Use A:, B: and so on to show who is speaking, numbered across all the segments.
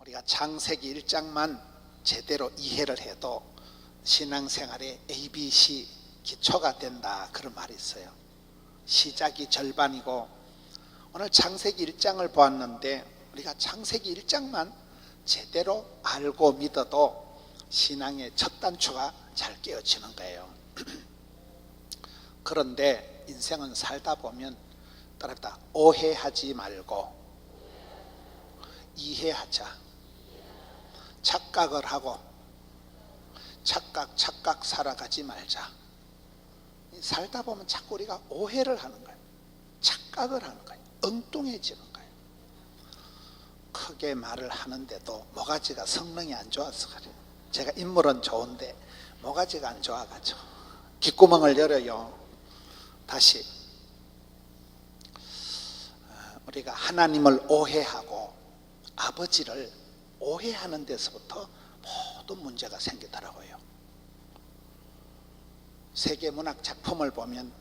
A: 우리가 창세기 1장만 제대로 이해를 해도 신앙생활의 ABC 기초가 된다, 그런 말이 있어요. 시작이 절반이고, 오늘 창세기 1장을 보았는데 우리가 창세기 1장만 제대로 알고 믿어도 신앙의 첫 단추가 잘 깨어지는 거예요. 그런데 인생은 살다 보면 따라합니다. 오해하지 말고 이해하자. 착각을 하고 착각 살아가지 말자. 살다 보면 자꾸 우리가 오해를 하는 거예요. 착각을 하는 거예요. 엉뚱해지는 거예요. 크게 말을 하는데도 모가지가 성능이 안 좋아서 그래요. 제가 인물은 좋은데 모가지가 안 좋아가지고 귓구멍을 열어요. 다시 우리가 하나님을 오해하고 아버지를 오해하는 데서부터 모든 문제가 생기더라고요. 세계문학 작품을 보면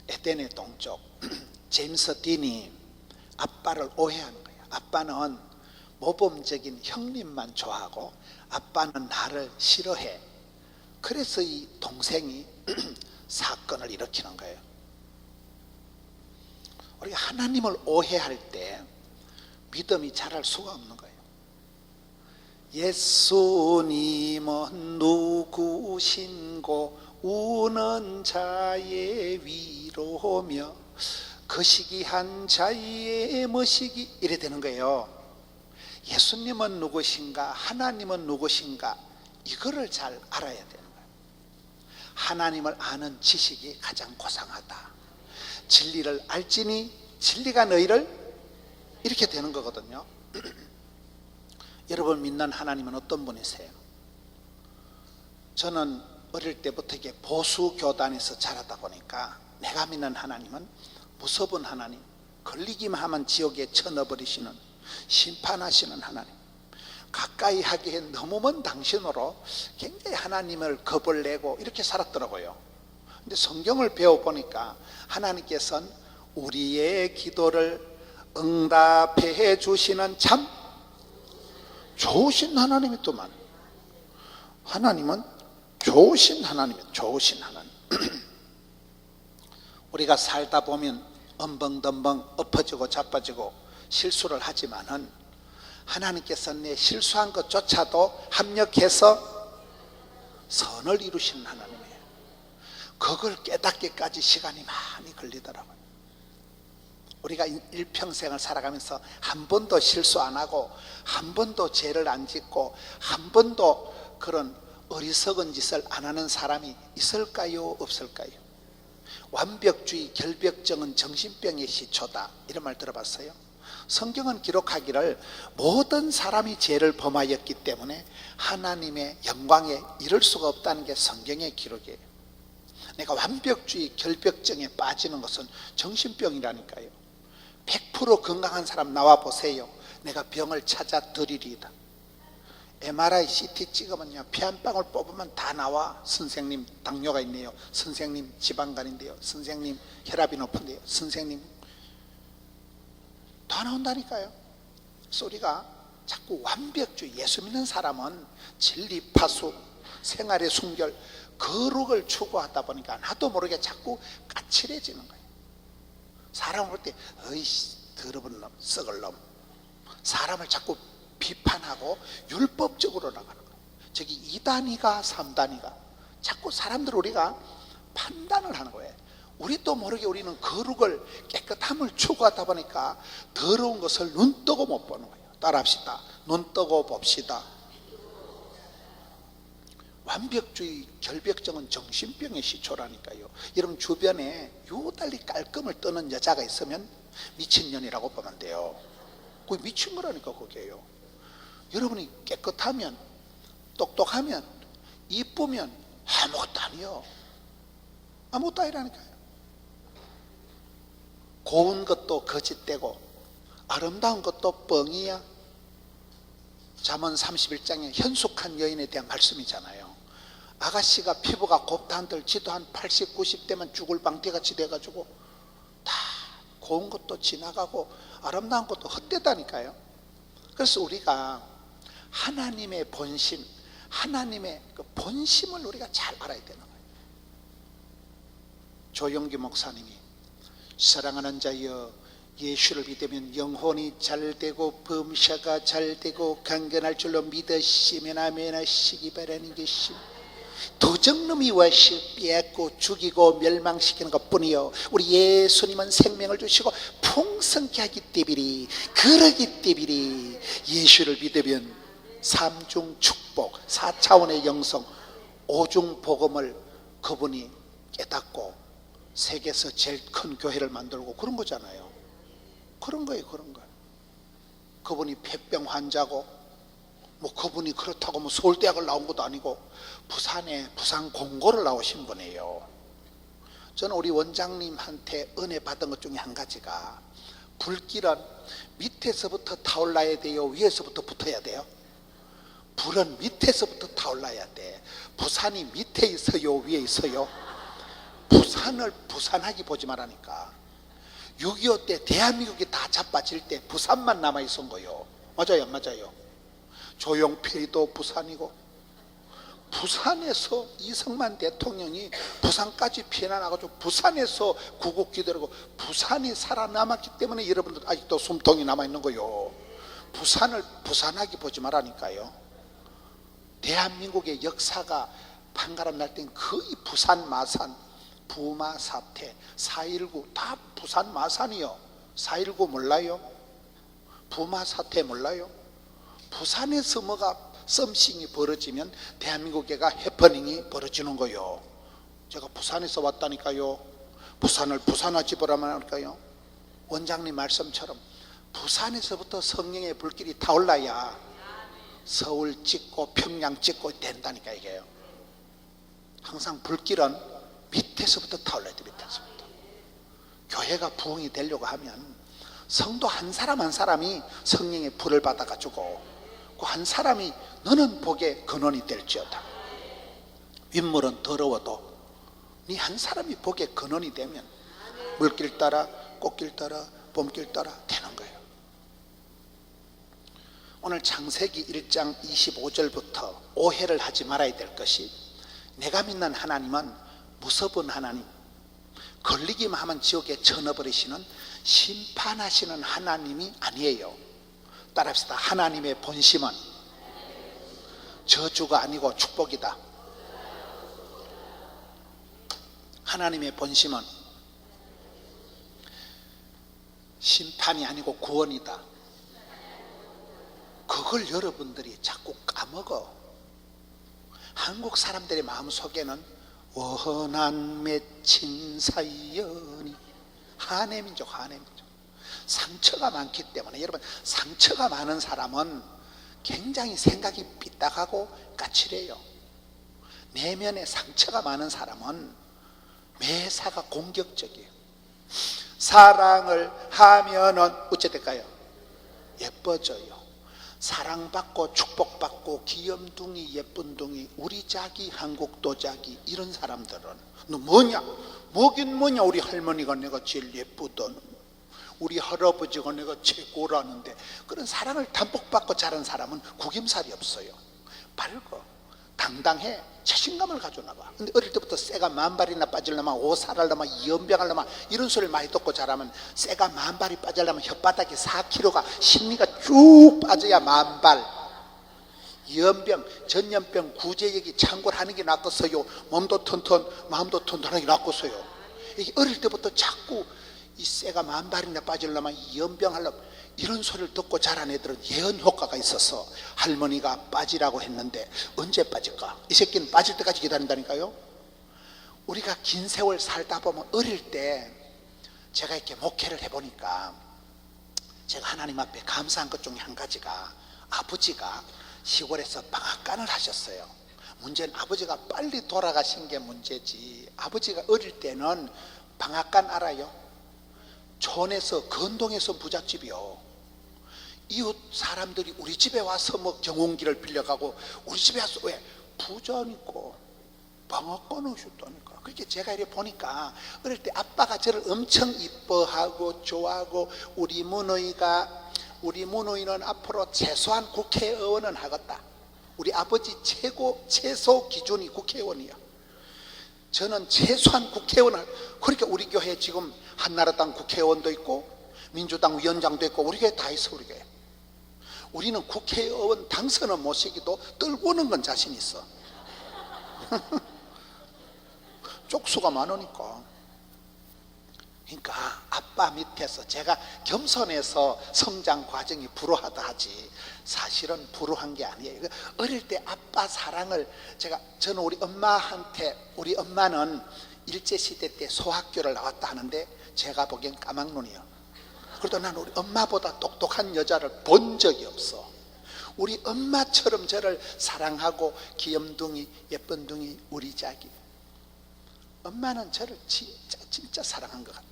A: 에덴의 동쪽 제임스 딘이 아빠를 오해하는 거예요. 아빠는 모범적인 형님만 좋아하고 아빠는 나를 싫어해. 그래서 이 동생이 사건을 일으키는 거예요. 우리가 하나님을 오해할 때 믿음이 자랄 수가 없는 거예요. 예수님은 누구신고 우는 자의 위로며 거시기한 자의 머시기, 이래 되는 거예요. 예수님은 누구신가, 하나님은 누구신가, 이거를 잘 알아야 되는 거예요. 하나님을 아는 지식이 가장 고상하다. 진리를 알지니 진리가 너희를, 이렇게 되는 거거든요. 여러분 믿는 하나님은 어떤 분이세요? 저는 어릴 때부터 이게 보수 교단에서 자라다 보니까 내가 믿는 하나님은 무서운 하나님, 걸리기만 하면 지옥에 쳐넣어버리시는, 심판하시는 하나님, 가까이 하기엔 너무 먼 당신으로 굉장히 하나님을 겁을 내고 이렇게 살았더라고요. 근데 성경을 배워보니까 하나님께서는 우리의 기도를 응답해 주시는 참 좋으신 하나님이더만. 하나님은 좋으신 하나님이에요. 좋으신 하나님. 우리가 살다 보면 엄벙덤벙 엎어지고 자빠지고 실수를 하지만은 하나님께서 내 실수한 것조차도 합력해서 선을 이루시는 하나님이에요. 그걸 깨닫기까지 시간이 많이 걸리더라고요. 우리가 일평생을 살아가면서 한 번도 실수 안 하고 한 번도 죄를 안 짓고 한 번도 그런 어리석은 짓을 안 하는 사람이 있을까요? 없을까요? 완벽주의 결벽증은 정신병의 시초다, 이런 말 들어봤어요? 성경은 기록하기를 모든 사람이 죄를 범하였기 때문에 하나님의 영광에 이를 수가 없다는 게 성경의 기록이에요. 내가 완벽주의 결벽증에 빠지는 것은 정신병이라니까요. 100% 건강한 사람 나와 보세요. 내가 병을 찾아 드리리이다. MRI, CT 찍으면요, 피 한 방울 뽑으면 다 나와. 선생님 당뇨가 있네요, 선생님 지방간인데요, 선생님 혈압이 높은데요, 선생님, 다 나온다니까요. 그래서 우리가 자꾸 완벽주의, 예수 믿는 사람은 진리 파수, 생활의 순결, 거룩을 추구하다 보니까 나도 모르게 자꾸 까칠해지는 거예요. 사람을 볼 때 어이씨 더러운 놈, 썩을 놈, 사람을 자꾸 비판하고 율법적으로 나가는 거예요. 저기 2단위가 3단위가 자꾸 사람들 우리가 판단을 하는 거예요. 우리도 모르게 우리는 거룩을, 깨끗함을 추구하다 보니까 더러운 것을 눈 뜨고 못 보는 거예요. 따라합시다. 눈 뜨고 봅시다. 완벽주의 결벽증은 정신병의 시초라니까요. 여러분 주변에 유달리 깔끔을 떠는 여자가 있으면 미친년이라고 보면 돼요. 그게 미친 거라니까. 그게요. 여러분이 깨끗하면, 똑똑하면, 이쁘면 아무것도 아니요. 아무것도 아니라니까요. 고운 것도 거짓되고 아름다운 것도 뻥이야. 잠언 31장에 현숙한 여인에 대한 말씀이잖아요. 아가씨가 피부가 곱다 한들 지도 한 80, 90대면 죽을 방태같이 돼가지고 다 고운 것도 지나가고 아름다운 것도 헛되다니까요. 그래서 우리가 하나님의 본심, 하나님의 그 본심을 우리가 잘 알아야 되는 거예요. 조영기 목사님이 사랑하는 자여, 예수를 믿으면 영혼이 잘되고 범사가 잘되고 강건할 줄로 믿으시면 아멘 하시기 바라는 것이, 도적놈이 와서 빼앗고 죽이고 멸망시키는 것뿐이요, 우리 예수님은 생명을 주시고 풍성케 하기 때문에, 그러기 때문에 예수를 믿으면 삼중 축복, 4차원의 영성, 오중 복음을 그분이 깨닫고 세계에서 제일 큰 교회를 만들고 그런 거잖아요. 그런 거예요. 그런 거예요. 그분이 폐병 환자고, 뭐 그분이 그렇다고 뭐 서울대학을 나온 것도 아니고 부산에 부산 공고를 나오신 분이에요. 저는 우리 원장님한테 은혜 받은 것 중에 한 가지가, 불길은 밑에서부터 타올라야 돼요, 위에서부터 붙어야 돼요? 불은 밑에서부터 타올라야 돼. 부산이 밑에 있어요, 위에 있어요? 부산을 부산하게 보지 말라니까. 6.25 때 대한민국이 다 자빠질 때 부산만 남아있은 거예요. 맞아요, 맞아요? 조용필도 부산이고, 부산에서 이승만 대통령이 부산까지 피난와가지고 부산에서 구국기도하고 부산이 살아남았기 때문에 여러분들 아직도 숨통이 남아있는 거예요. 부산을 부산하게 보지 말라니까요. 대한민국의 역사가 판가름 날 땐 거의 부산 마산, 부마 사태, 4.19 다 부산 마산이요. 4.19 몰라요? 부마 사태 몰라요? 부산에서 뭐가 썸씽이 벌어지면 대한민국에가 해퍼닝이 벌어지는 거요. 제가 부산에서 왔다니까요. 부산을 부산하지 보라만 할까요? 원장님 말씀처럼 부산에서부터 성령의 불길이 타올라야 서울 찍고 평양 찍고 된다니까 이게요. 항상 불길은 밑에서부터 타올라야 돼. 밑에서부터. 교회가 부흥이 되려고 하면 성도 한 사람 한 사람이 성령의 불을 받아가지고 그 한 사람이 너는 복의 근원이 될지어다. 윗물은 더러워도 네 한 사람이 복의 근원이 되면 물길 따라 꽃길 따라 봄길 따라 되는 거예요. 오늘 창세기 1장 25절부터 오해를 하지 말아야 될 것이, 내가 믿는 하나님은 무서운 하나님, 걸리기만 하면 지옥에 쳐넣어버리시는 심판하시는 하나님이 아니에요. 따라합시다. 하나님의 본심은 저주가 아니고 축복이다. 하나님의 본심은 심판이 아니고 구원이다. 그걸 여러분들이 자꾸 까먹어. 한국 사람들의 마음속에는 원한 맺힌 사연이, 한해민족, 한해민족, 상처가 많기 때문에, 여러분 상처가 많은 사람은 굉장히 생각이 삐딱하고 까칠해요. 내면에 상처가 많은 사람은 매사가 공격적이에요. 사랑을 하면은 어째 될까요? 예뻐져요. 사랑받고 축복받고 귀염둥이 예쁜둥이 우리 자기 한국도 자기, 이런 사람들은 너 뭐냐? 뭐긴 뭐냐? 우리 할머니가 내가 제일 예쁘던, 우리 할아버지가 내가 최고라는데, 그런 사랑을 담복받고 자란 사람은 구김살이 없어요. 밝어, 당당해, 자신감을 가져나가. 근데 어릴 때부터 새가 만발이나 빠지려면, 오살하려면, 연병하려면 이런 소리를 많이 듣고 자라면, 새가 만발이 빠지려면 혓바닥에 4kg가 심리가 쭉 빠져야 만발. 연병, 전염병, 구제역이 창궐하는 게 낫겠어요? 몸도 튼튼 마음도 튼튼하게 낫겠어요? 이게 어릴 때부터 자꾸 이 새가 만발이나 빠지려면, 연병하려면 이런 소리를 듣고 자란 애들은 예언 효과가 있어서 할머니가 빠지라고 했는데 언제 빠질까? 이 새끼는 빠질 때까지 기다린다니까요. 우리가 긴 세월 살다 보면, 어릴 때 제가 이렇게 목회를 해보니까 제가 하나님 앞에 감사한 것 중에 한 가지가, 아버지가 시골에서 방앗간을 하셨어요. 문제는 아버지가 빨리 돌아가신 게 문제지, 아버지가 어릴 때는 방앗간 알아요? 촌에서 건동에서 부잣집이요. 이웃 사람들이 우리 집에 와서 뭐 경운기를 빌려가고 우리 집에 와서, 왜? 부자니까 방앗간 오셨다니까. 그렇게 제가 이렇게 보니까 어릴 때 아빠가 저를 엄청 이뻐하고 좋아하고, 우리 문의가 우리 문의는 앞으로 최소한 국회의원은 하겠다. 우리 아버지 최소 기준이 국회의원이야. 저는 최소한 국회의원을, 그러니까 우리 교회 지금 한나라당 국회의원도 있고 민주당 위원장도 있고 우리 교회 다 있어. 우리 교회 우리는 국회의원 당선은 못 시기도 떨고 오는 건 자신 있어. 쪽수가 많으니까. 그러니까 아빠 밑에서 제가 겸손해서 성장 과정이 불우하다 하지 사실은 불우한 게 아니에요. 어릴 때 아빠 사랑을 저는 우리 엄마한테, 우리 엄마는 일제시대 때 소학교를 나왔다 하는데 제가 보기엔 까막눈이에요. 그래도 나는 우리 엄마보다 똑똑한 여자를 본 적이 없어. 우리 엄마처럼 저를 사랑하고 귀염둥이 예쁜둥이 우리 자기. 엄마는 저를 진짜 사랑한 것 같아.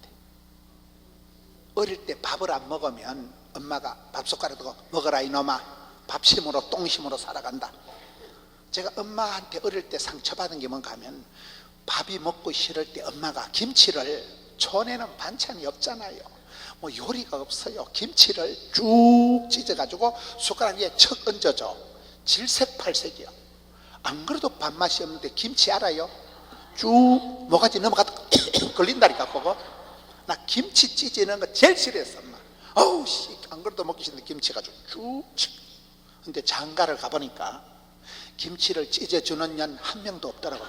A: 어릴 때 밥을 안 먹으면 엄마가 밥숟가락 두고 먹어라 이놈아, 밥심으로 똥심으로 살아간다. 제가 엄마한테 어릴 때 상처받은 게 뭔가 하면 밥이 먹고 싫을 때 엄마가 김치를, 촌에는 반찬이 없잖아요. 뭐 요리가 없어요. 김치를 쭉 찢어가지고 숟가락 위에 척 얹어줘. 질색팔색이요. 안 그래도 밥맛이 없는데 김치 알아요? 쭉 뭐가지 넘어가다 걸린다니까. 그거 나 김치 찢어지는 거 제일 싫어했어. 엄마 어우 씨, 안 그래도 먹기 싫은데 김치 가지고 쭉. 근데 장가를 가보니까 김치를 찢어주는 년 한 명도 없더라고요.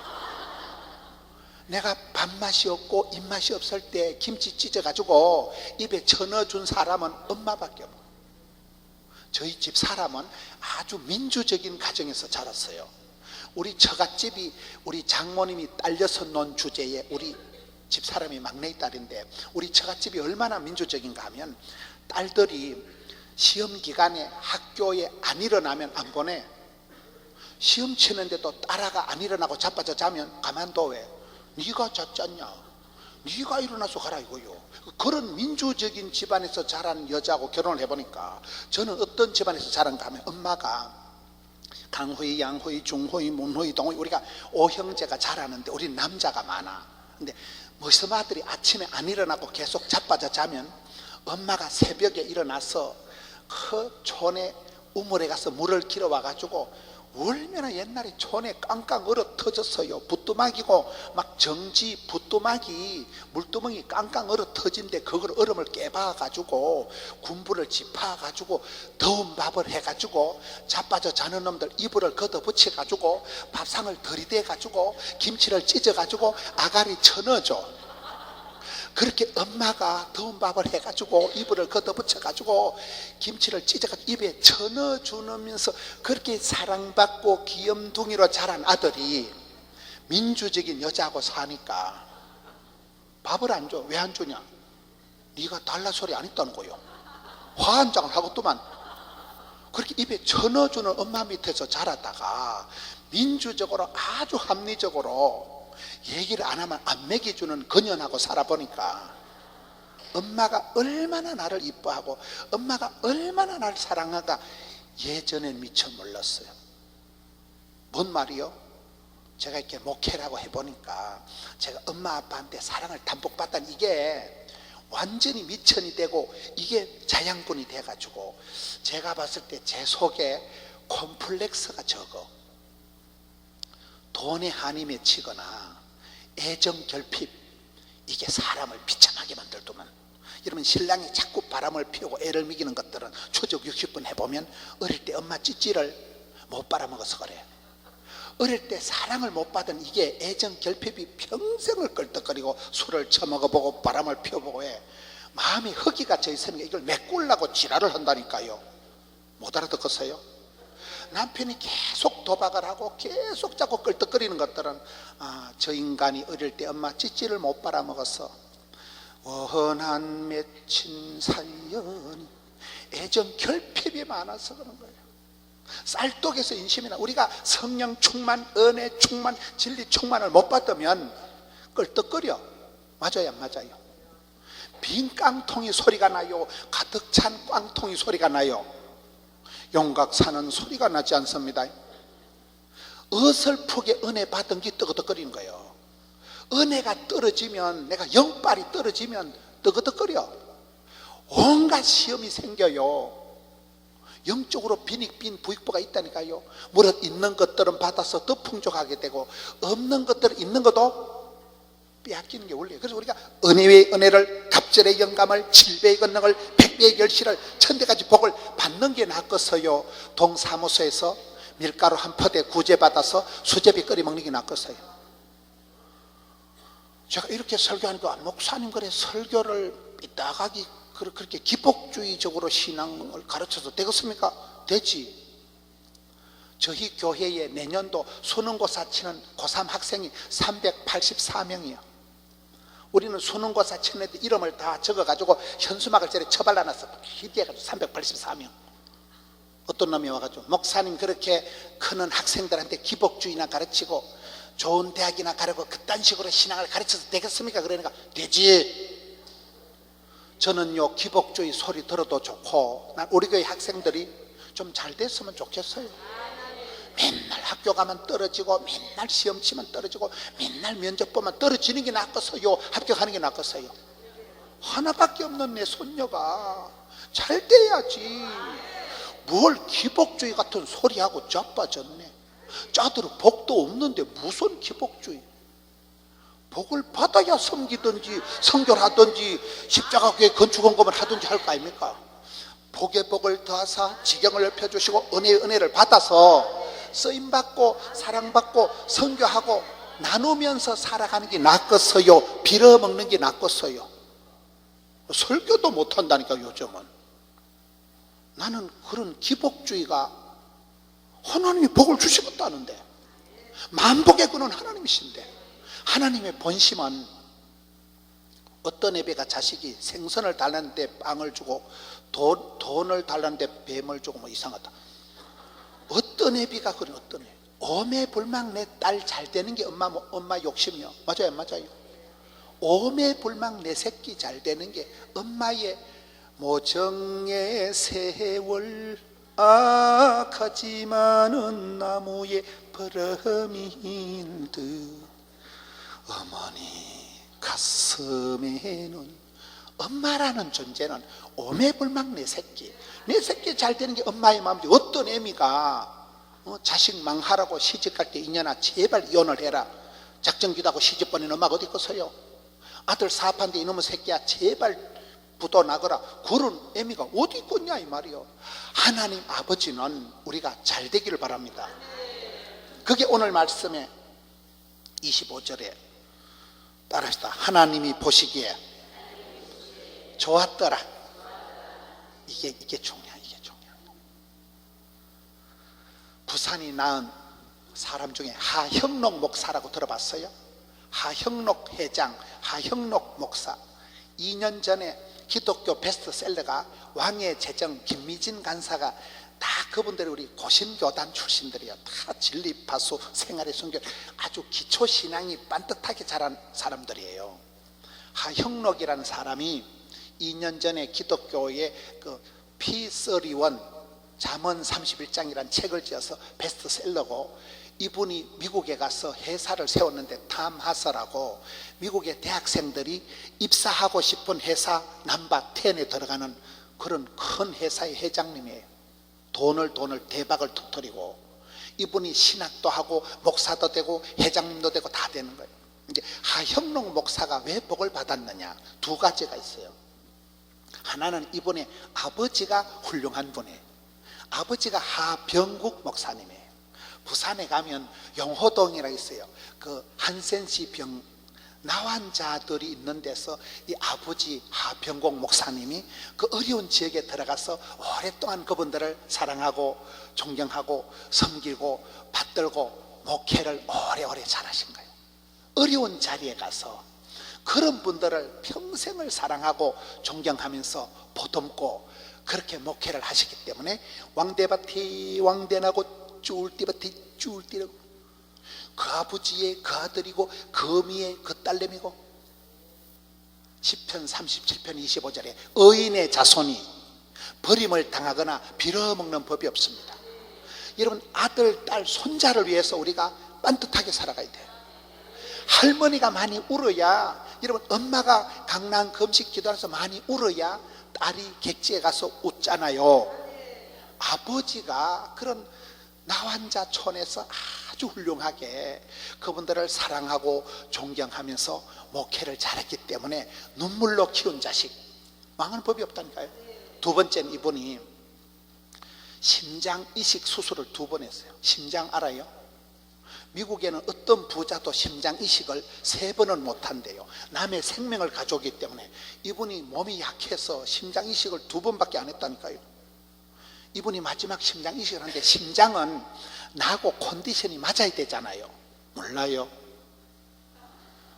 A: 내가 밥맛이 없고 입맛이 없을 때 김치 찢어가지고 입에 쳐넣어준 사람은 엄마밖에 없고, 저희 집 사람은 아주 민주적인 가정에서 자랐어요. 우리 처갓집이 우리 장모님이 딸려서 논 주제에 우리 집 사람이 막내 딸인데, 우리 처갓집이 얼마나 민주적인가 하면 딸들이 시험 기간에 학교에 안 일어나면 안 보내. 시험 치는데도 딸아가 안 일어나고 자빠져 자면 가만둬. 왜? 네가 잤잖냐, 네가 일어나서 가라 이거요. 그런 민주적인 집안에서 자란 여자하고 결혼을 해보니까 저는 어떤 집안에서 자란가 하면 엄마가 강호이, 양호이, 중호이, 문호이, 동호이, 우리가 5형제가 자라는데 우리 남자가 많아. 근데 무슨 아들이 아침에 안 일어나고 계속 자빠져 자면 엄마가 새벽에 일어나서 그 촌에 우물에 가서 물을 길어 와가지고 얼마나 옛날에 촌에 깡깡 얼어 터졌어요. 부뚜막이고 막 정지 부뚜막이 물두멍이 깡깡 얼어 터진데 그걸 얼음을 깨봐가지고 군부를 짚어가지고 더운 밥을 해가지고 자빠져 자는 놈들 이불을 걷어붙여가지고 밥상을 들이대가지고 김치를 찢어가지고 아가리 쳐넣어줘. 그렇게 엄마가 더운 밥을 해가지고 이불을 걷어붙여가지고 김치를 찢어가지고 입에 쳐넣어주면서 그렇게 사랑받고 귀염둥이로 자란 아들이 민주적인 여자하고 사니까 밥을 안 줘. 왜 안 주냐? 네가 달라 소리 안 했다는 거요. 화한장을 하고또만. 그렇게 입에 쳐넣어주는 엄마 밑에서 자랐다가 민주적으로 아주 합리적으로 얘기를 안 하면 안 먹여주는 그년하고 살아보니까 엄마가 얼마나 나를 이뻐하고 엄마가 얼마나 나를 사랑하가 예전엔 미처 몰랐어요. 뭔 말이요? 제가 이렇게 목회라고 해보니까 제가 엄마 아빠한테 사랑을 담복받다는 이게 완전히 미천이 되고 이게 자양분이 돼가지고 제가 봤을 때 제 속에 콤플렉스가 적어. 돈에 한이 맺히거나 애정 결핍, 이게 사람을 비참하게 만들더만. 여러분 신랑이 자꾸 바람을 피우고 애를 먹이는 것들은 추적 60분 해보면 어릴 때 엄마 찌찌를 못 빨아먹어서 그래. 어릴 때 사랑을 못 받은 이게 애정 결핍이 평생을 끌떡거리고 술을 처먹어보고 바람을 피워보고 해. 마음이 허기가 져 있으니까 이걸 메꾸려고 지랄을 한다니까요. 못 알아듣겠어요? 남편이 계속 도박을 하고 계속 자꾸 끌떡거리는 것들은 저 인간이 어릴 때 엄마 찌찌를 못 빨아먹어서 원한 맺힌 살연이 애정 결핍이 많아서 그런 거예요. 쌀떡에서 인심이나 우리가 성령 충만, 은혜 충만, 진리 충만을 못 받으면 끌떡거려. 맞아요 안 맞아요? 빈 깡통이 소리가 나요? 가득 찬 깡통이 소리가 나요? 용각 사는 소리가 나지 않습니다. 어설프게 은혜 받은 게 뜨거덕거리는 거예요. 은혜가 떨어지면, 내가 영빨이 떨어지면 뜨거덕거려. 온갖 시험이 생겨요. 영적으로 빈익빈 부익부가 있다니까요. 무릇 있는 것들은 받아서 더 풍족하게 되고 없는 것들은 있는 것도 빼앗기는 게 원리예요. 그래서 우리가 은혜의 은혜를, 갑절의 영감을, 7배의 권능을, 100배의 결실을, 1000대까지 복을 받는 게 낫겠어요. 동사무소에서 밀가루 한 포대 구제받아서 수제비 끓여 먹는 게 낫겠어요. 제가 이렇게 설교하니까 목사님 그래 설교를 삐딱하게 그렇게 기복주의적으로 신앙을 가르쳐도 되겠습니까? 되지. 저희 교회에 내년도 수능고사 치는 고3 학생이 384명이요. 우리는 수능고사 치는 애들 이름을 다 적어가지고 현수막을 저래 처발라놨어. 희대해가지고 384명. 어떤 놈이 와가지고 목사님 그렇게 크는 학생들한테 기복주의나 가르치고 좋은 대학이나 가려고 그딴 식으로 신앙을 가르쳐도 되겠습니까? 그러니까 되지. 저는요 기복주의 소리 들어도 좋고 난 우리 교회 학생들이 좀 잘 됐으면 좋겠어요. 맨날 학교 가면 떨어지고 맨날 시험 치면 떨어지고 맨날 면접 보면 떨어지는 게 낫겠어요? 합격하는 게 낫겠어요? 하나밖에 없는 내 손녀가 잘 돼야지. 뭘 기복주의 같은 소리하고 자빠졌네. 짜들은 복도 없는데 무슨 기복주의. 복을 받아야 섬기든지 성결하든지 십자가교회 건축헌금을 하든지 할 거 아닙니까? 복의 복을 더하사 지경을 넓혀주시고 은혜의 은혜를 받아서 쓰임받고 사랑받고 선교하고 나누면서 살아가는 게 낫겠어요? 빌어먹는 게 낫겠어요? 설교도 못한다니까 요즘은. 나는 그런 기복주의가 하나님이 복을 주시겠다는데 만복의 근원 하나님이신데 하나님의 본심은 어떤 예배가 자식이 생선을 달라는데 빵을 주고 돈을 달라는데 뱀을 주고 뭐 이상하다. 어떤 예배가 그래 어떤 예배. 오매불망 내 딸 잘 되는 게 엄마 욕심이요. 맞아요 맞아요. 오매불망 내 새끼 잘 되는 게 엄마의 모정의 세월 악하지만은 나무의 버러미인 듯 어머니 가슴에는 엄마라는 존재는 오매불망 내 새끼 잘 되는 게 엄마의 마음이지. 어떤 애미가 자식 망하라고 시집갈 때 이년아 제발 이혼을 해라 작정기도 하고 시집 보낸 엄마가 어디 있겠어요? 아들 사업하는데 이놈의 새끼야 제발 부도 나거라 그런 애미가 어디 있겠냐 이 말이요. 하나님 아버지는 우리가 잘 되기를 바랍니다. 그게 오늘 말씀에 25절에 따라합시다. 하나님이 보시기에 좋았더라. 이게 중요해. 이게 중요해. 부산이 낳은 사람 중에 하형록 목사라고 들어봤어요? 하형록 회장, 하형록 목사. 2년 전에 기독교 베스트셀러가 왕의 재정 김미진 간사가 다 그분들이 우리 고신교단 출신들이에요. 다 진리파수 생활의 순결 아주 기초신앙이 반듯하게 자란 사람들이에요. 하형록이라는 사람이 2년 전에 기독교의 그 P31 잠언 31장이라는 책을 지어서 베스트셀러고 이분이 미국에 가서 회사를 세웠는데 탐하서라고 미국의 대학생들이 입사하고 싶은 회사 넘버 10에 들어가는 그런 큰 회사의 회장님이에요. 돈을 대박을 터뜨리고 이분이 신학도 하고 목사도 되고 회장님도 되고 다 되는 거예요. 이제 하형록 목사가 왜 복을 받았느냐 두 가지가 있어요. 하나는 이분의 아버지가 훌륭한 분이에요. 아버지가 하병국 목사님이에요. 부산에 가면 영호동이라고 있어요. 그 한센시 병 나환자들이 있는 데서 이 아버지 하병국 목사님이 그 어려운 지역에 들어가서 오랫동안 그분들을 사랑하고 존경하고 섬기고 받들고 목회를 오래오래 잘하신 거예요. 어려운 자리에 가서 그런 분들을 평생을 사랑하고 존경하면서 보듬고 그렇게 목회를 하시기 때문에 왕대밭이 왕대나고 쭈울띠밭이 쭈울띠라고 그 아버지의 그 아들이고 그 어미의 그 딸내미고 시편 37편 25절에 의인의 자손이 버림을 당하거나 빌어먹는 법이 없습니다. 여러분 아들, 딸, 손자를 위해서 우리가 반듯하게 살아가야 돼요. 할머니가 많이 울어야 여러분 엄마가 강낭 금식 기도하면서 많이 울어야 딸이 객지에 가서 웃잖아요. 아버지가 그런 나환자촌에서 아주 훌륭하게 그분들을 사랑하고 존경하면서 목회를 잘했기 때문에 눈물로 키운 자식 망할 법이 없다니까요. 두 번째는 이분이 심장 이식 수술을 2번 했어요. 심장 알아요? 미국에는 어떤 부자도 심장 이식을 3번은 못한대요. 남의 생명을 가져오기 때문에. 이분이 몸이 약해서 심장 이식을 2번밖에 안 했다니까요. 이분이 마지막 심장 이식을 하는데, 심장은 나하고 컨디션이 맞아야 되잖아요. 몰라요.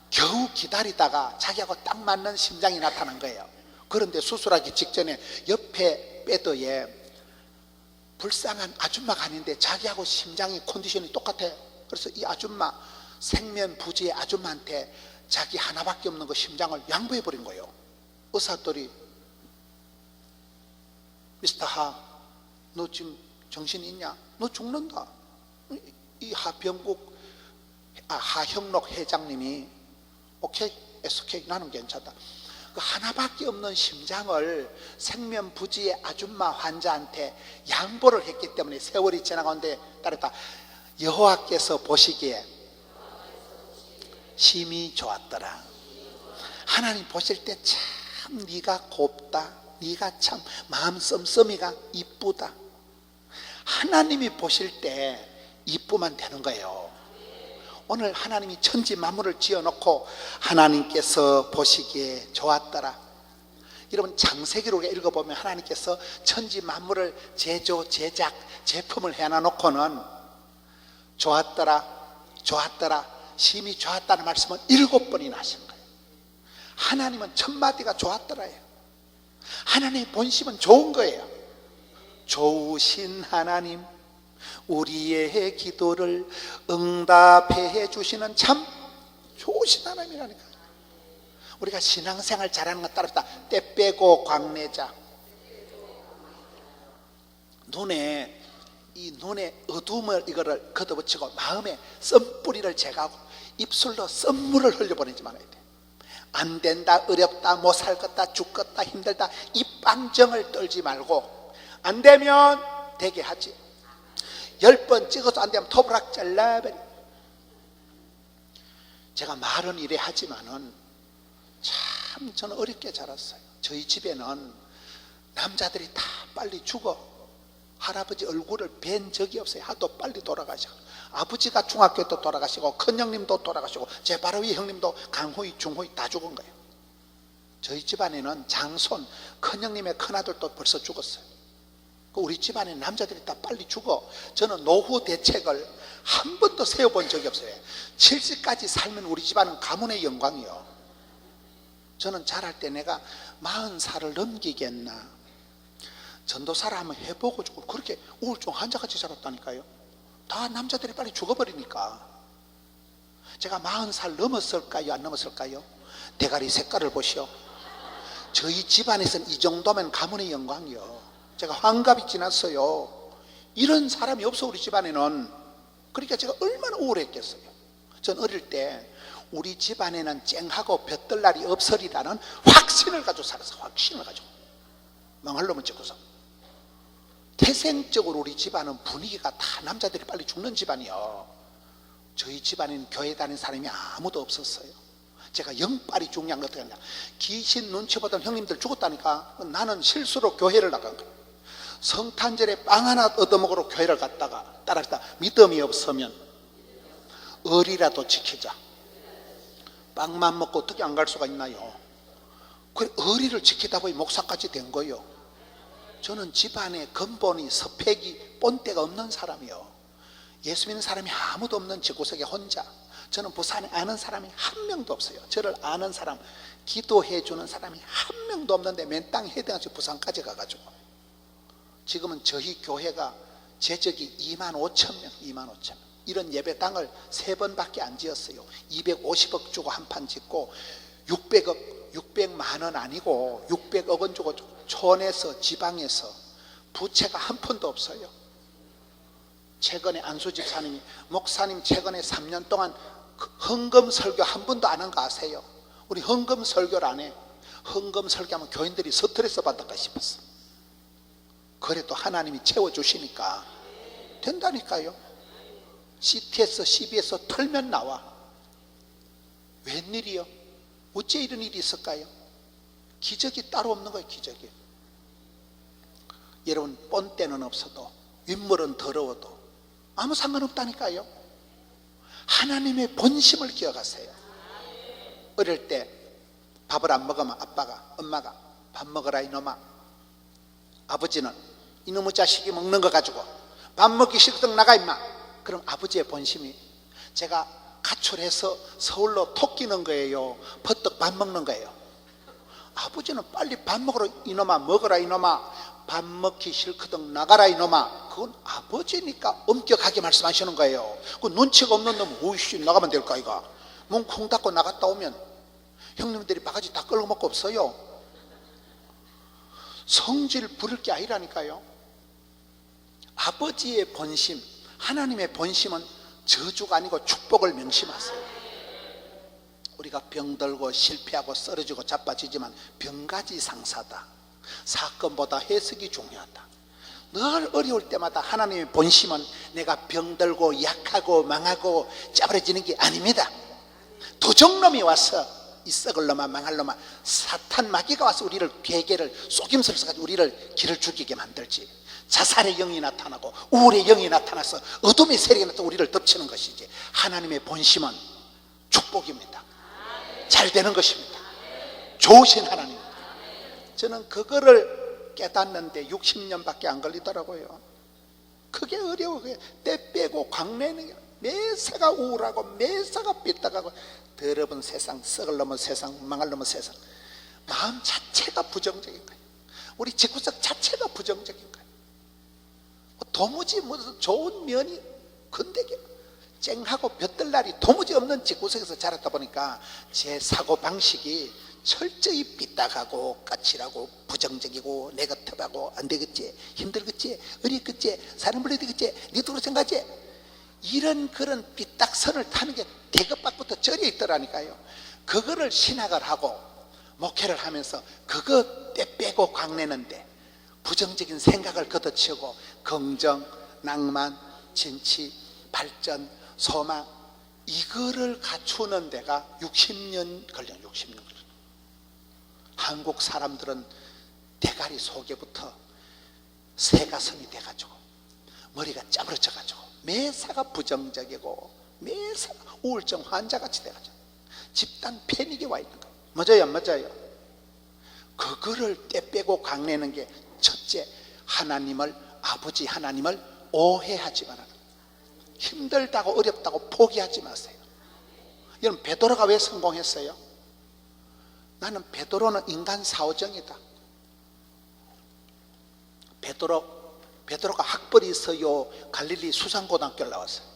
A: 겨우 기다리다가 자기하고 딱 맞는 심장이 나타난 거예요. 그런데 수술하기 직전에 옆에 배드에 불쌍한 아줌마가 아닌데 자기하고 심장이 컨디션이 똑같아. 그래서 이 아줌마, 생면부지의 아줌마한테 자기 하나밖에 없는 그 심장을 양보해 버린 거예요. 의사들이 미스터 하, 너 지금 정신 있냐? 너 죽는다. 이 하형록 회장님이 오케이, SK, 나는 괜찮다. 그 하나밖에 없는 심장을 생면부지의 아줌마 환자한테 양보를 했기 때문에 세월이 지나가는데 따르다 여호와께서 보시기에 심히 좋았더라. 하나님 보실 때 참 네가 곱다, 네가 참 마음 씀씀이가 이쁘다. 하나님이 보실 때 이쁘면 되는 거예요. 오늘 하나님이 천지 만물을 지어놓고 하나님께서 보시기에 좋았더라. 여러분 창세기로 읽어보면 하나님께서 천지 만물을 제조, 제작, 제품을 해놔놓고는 좋았더라, 좋았더라, 심히 좋았다는 말씀은 7번이나 하신 거예요. 하나님은 첫 마디가 좋았더라예요. 하나님의 본심은 좋은 거예요. 좋으신 하나님, 우리의 기도를 응답해 주시는 참 좋으신 하나님이라니까. 우리가 신앙생활 잘하는 것 따릅니다. 때 빼고 광내자. 눈에 어둠을 이거를 걷어붙이고 마음에 썬뿌리를 제거하고 입술로 썬물을 흘려보내지 말아야 돼. 안 된다, 어렵다, 못 살겠다, 죽겠다, 힘들다, 이 빵정을 떨지 말고 안 되면 되게 하지. 10번 찍어서 안 되면 토브락 잘라버려. 제가 말은 이래 하지만은 참 저는 어렵게 자랐어요. 저희 집에는 남자들이 다 빨리 죽어. 할아버지 얼굴을 뵌 적이 없어요. 하도 빨리 돌아가시고, 아버지가 중학교 때 돌아가시고, 큰형님도 돌아가시고, 제 바로 위 형님도 강호이, 중호이 다 죽은 거예요. 저희 집안에는 장손, 큰형님의 큰아들도 벌써 죽었어요. 우리 집안에 남자들이 다 빨리 죽어. 저는 노후 대책을 한 번도 세워본 적이 없어요. 70까지 살면 우리 집안은 가문의 영광이요. 저는 자랄 때 내가 40살을 넘기겠나, 전도사를 한번 해보고 죽고, 그렇게 우울증 환자같이 자랐다니까요. 다 남자들이 빨리 죽어버리니까. 제가 40살 넘었을까요, 안 넘었을까요? 대가리 색깔을 보시오. 저희 집안에서는 이 정도면 가문의 영광이요. 제가 환갑이 지났어요. 이런 사람이 없어 우리 집안에는. 그러니까 제가 얼마나 우울했겠어요. 전 어릴 때 우리 집안에는 쨍하고 볕들 날이 없으리라는 확신을 가지고 살았어요. 확신을 가지고. 망할 놈을 찍고서. 태생적으로 우리 집안은 분위기가 다 남자들이 빨리 죽는 집안이요. 저희 집안에는 교회 다니는 사람이 아무도 없었어요. 제가 영빨이 중요한 거 어떻게 하냐, 귀신 눈치 보던 형님들 죽었다니까. 나는 실수로 교회를 나간 거예요. 성탄절에 빵 하나 얻어먹으러 교회를 갔다가 따라했다. 믿음이 없으면 을이라도 지키자. 빵만 먹고 어떻게 안 갈 수가 있나요? 그래, 을이를 지키다 보니 목사까지 된 거예요. 저는 집안에 근본이 서팩이 본때가 없는 사람이요. 예수 믿는 사람이 아무도 없는 지구석에 혼자. 저는 부산에 아는 사람이 한 명도 없어요. 저를 아는 사람, 기도해 주는 사람이 한 명도 없는데 맨 땅 헤딩해서 부산까지 가가지고. 지금은 저희 교회가 재적이 25,000명, 25,000명. 이런 예배당을 3번밖에 안 지었어요. 250억 주고 한 판 짓고 600만 원 아니고 600억 원 주고 촌에서 지방에서 부채가 한 푼도 없어요. 최근에 안수 집사님이, 목사님 최근에 3년 동안 헌금 설교 한 번도 안 한 거 아세요? 우리 헌금 설교를 안 해. 헌금 설교하면 교인들이 스트레스 받을까 싶었어. 그래도 하나님이 채워주시니까 된다니까요. CT에서 CB에서 털면 나와. 웬일이요? 어째 이런 일이 있을까요? 기적이 따로 없는 거예요. 기적이. 여러분, 뻔때는 없어도 윗물은 더러워도 아무 상관없다니까요. 하나님의 본심을 기억하세요. 어릴 때 밥을 안 먹으면 아빠가, 엄마가 밥 먹어라 이놈아. 아버지는 이놈의 자식이 먹는 거 가지고 밥 먹기 싫거든 나가 임마. 그럼 아버지의 본심이, 제가 가출해서 서울로 토끼는 거예요, 버떡 밥 먹는 거예요? 아버지는 빨리 밥 먹으러 이놈아, 먹어라 이놈아, 밥 먹기 싫거든 나가라 이놈아. 그건 아버지니까 엄격하게 말씀하시는 거예요. 그 눈치가 없는 놈은 오이씨 나가면 될까 이가. 문 콩 닫고 나갔다 오면 형님들이 바가지 다 끌고 먹고 없어요. 성질 부릴 게 아니라니까요. 아버지의 본심, 하나님의 본심은 저주가 아니고 축복을 명심하세요. 우리가 병들고 실패하고 쓰러지고 자빠지지만 병가지 상사다. 사건보다 해석이 중요하다. 늘 어려울 때마다 하나님의 본심은 내가 병들고 약하고 망하고 짜버려지는 게 아닙니다. 도적놈이 와서 이 썩을 놈아 망할 놈아, 사탄 마귀가 와서 우리를 괴계를 속임수를 써가지고 우리를 길을 죽이게 만들지. 자살의 영이 나타나고 우울의 영이 나타나서 어둠의 세력이 나타나서 우리를 덮치는 것이지. 하나님의 본심은 축복입니다. 잘 되는 것입니다. 좋으신 하나님입니다. 저는 그거를 깨닫는데 60년밖에 안 걸리더라고요. 그게 어려워. 때 빼고 광내는 게 매사가 우울하고 매사가 삐딱하고 더러운 세상, 썩을 놈의 세상, 망할 놈의 세상. 마음 자체가 부정적인 거예요. 우리 집구석 자체가 부정적인 거예요. 도무지 무슨 좋은 면이 건데게 쨍하고 볕들날이 도무지 없는 집구석에서 자랐다 보니까 제 사고방식이 철저히 삐딱하고 까칠하고 부정적이고 네거티브하고 안 되겠지, 힘들겠지, 어렵겠지, 사람 불러야 되겠지, 니도 그렇게 생각하지, 이런 그런 삐딱선을 타는 게 대급박부터 절여 있더라니까요. 그거를 신학을 하고 목회를 하면서 그거 때 빼고 광내는데 부정적인 생각을 걷어치우고 긍정, 낭만, 진치, 발전, 소망, 이거를 갖추는 데가 60년 걸려. 60년 걸려. 한국 사람들은 대가리 속에부터 새가슴이 돼가지고 머리가 짜부러져가지고 매사가 부정적이고 매사가 우울증 환자같이 돼가지고 집단 패닉이 와 있는 거예요. 맞아요 안 맞아요? 그거를 떼 빼고 강내는 게 첫째, 하나님을, 아버지 하나님을 오해하지 말아라. 힘들다고 어렵다고 포기하지 마세요. 여러분, 베드로가 왜 성공했어요? 나는 베드로는 인간 사오정이다. 베드로가 학벌이 있어요. 갈릴리 수산고등학교를 나왔어요.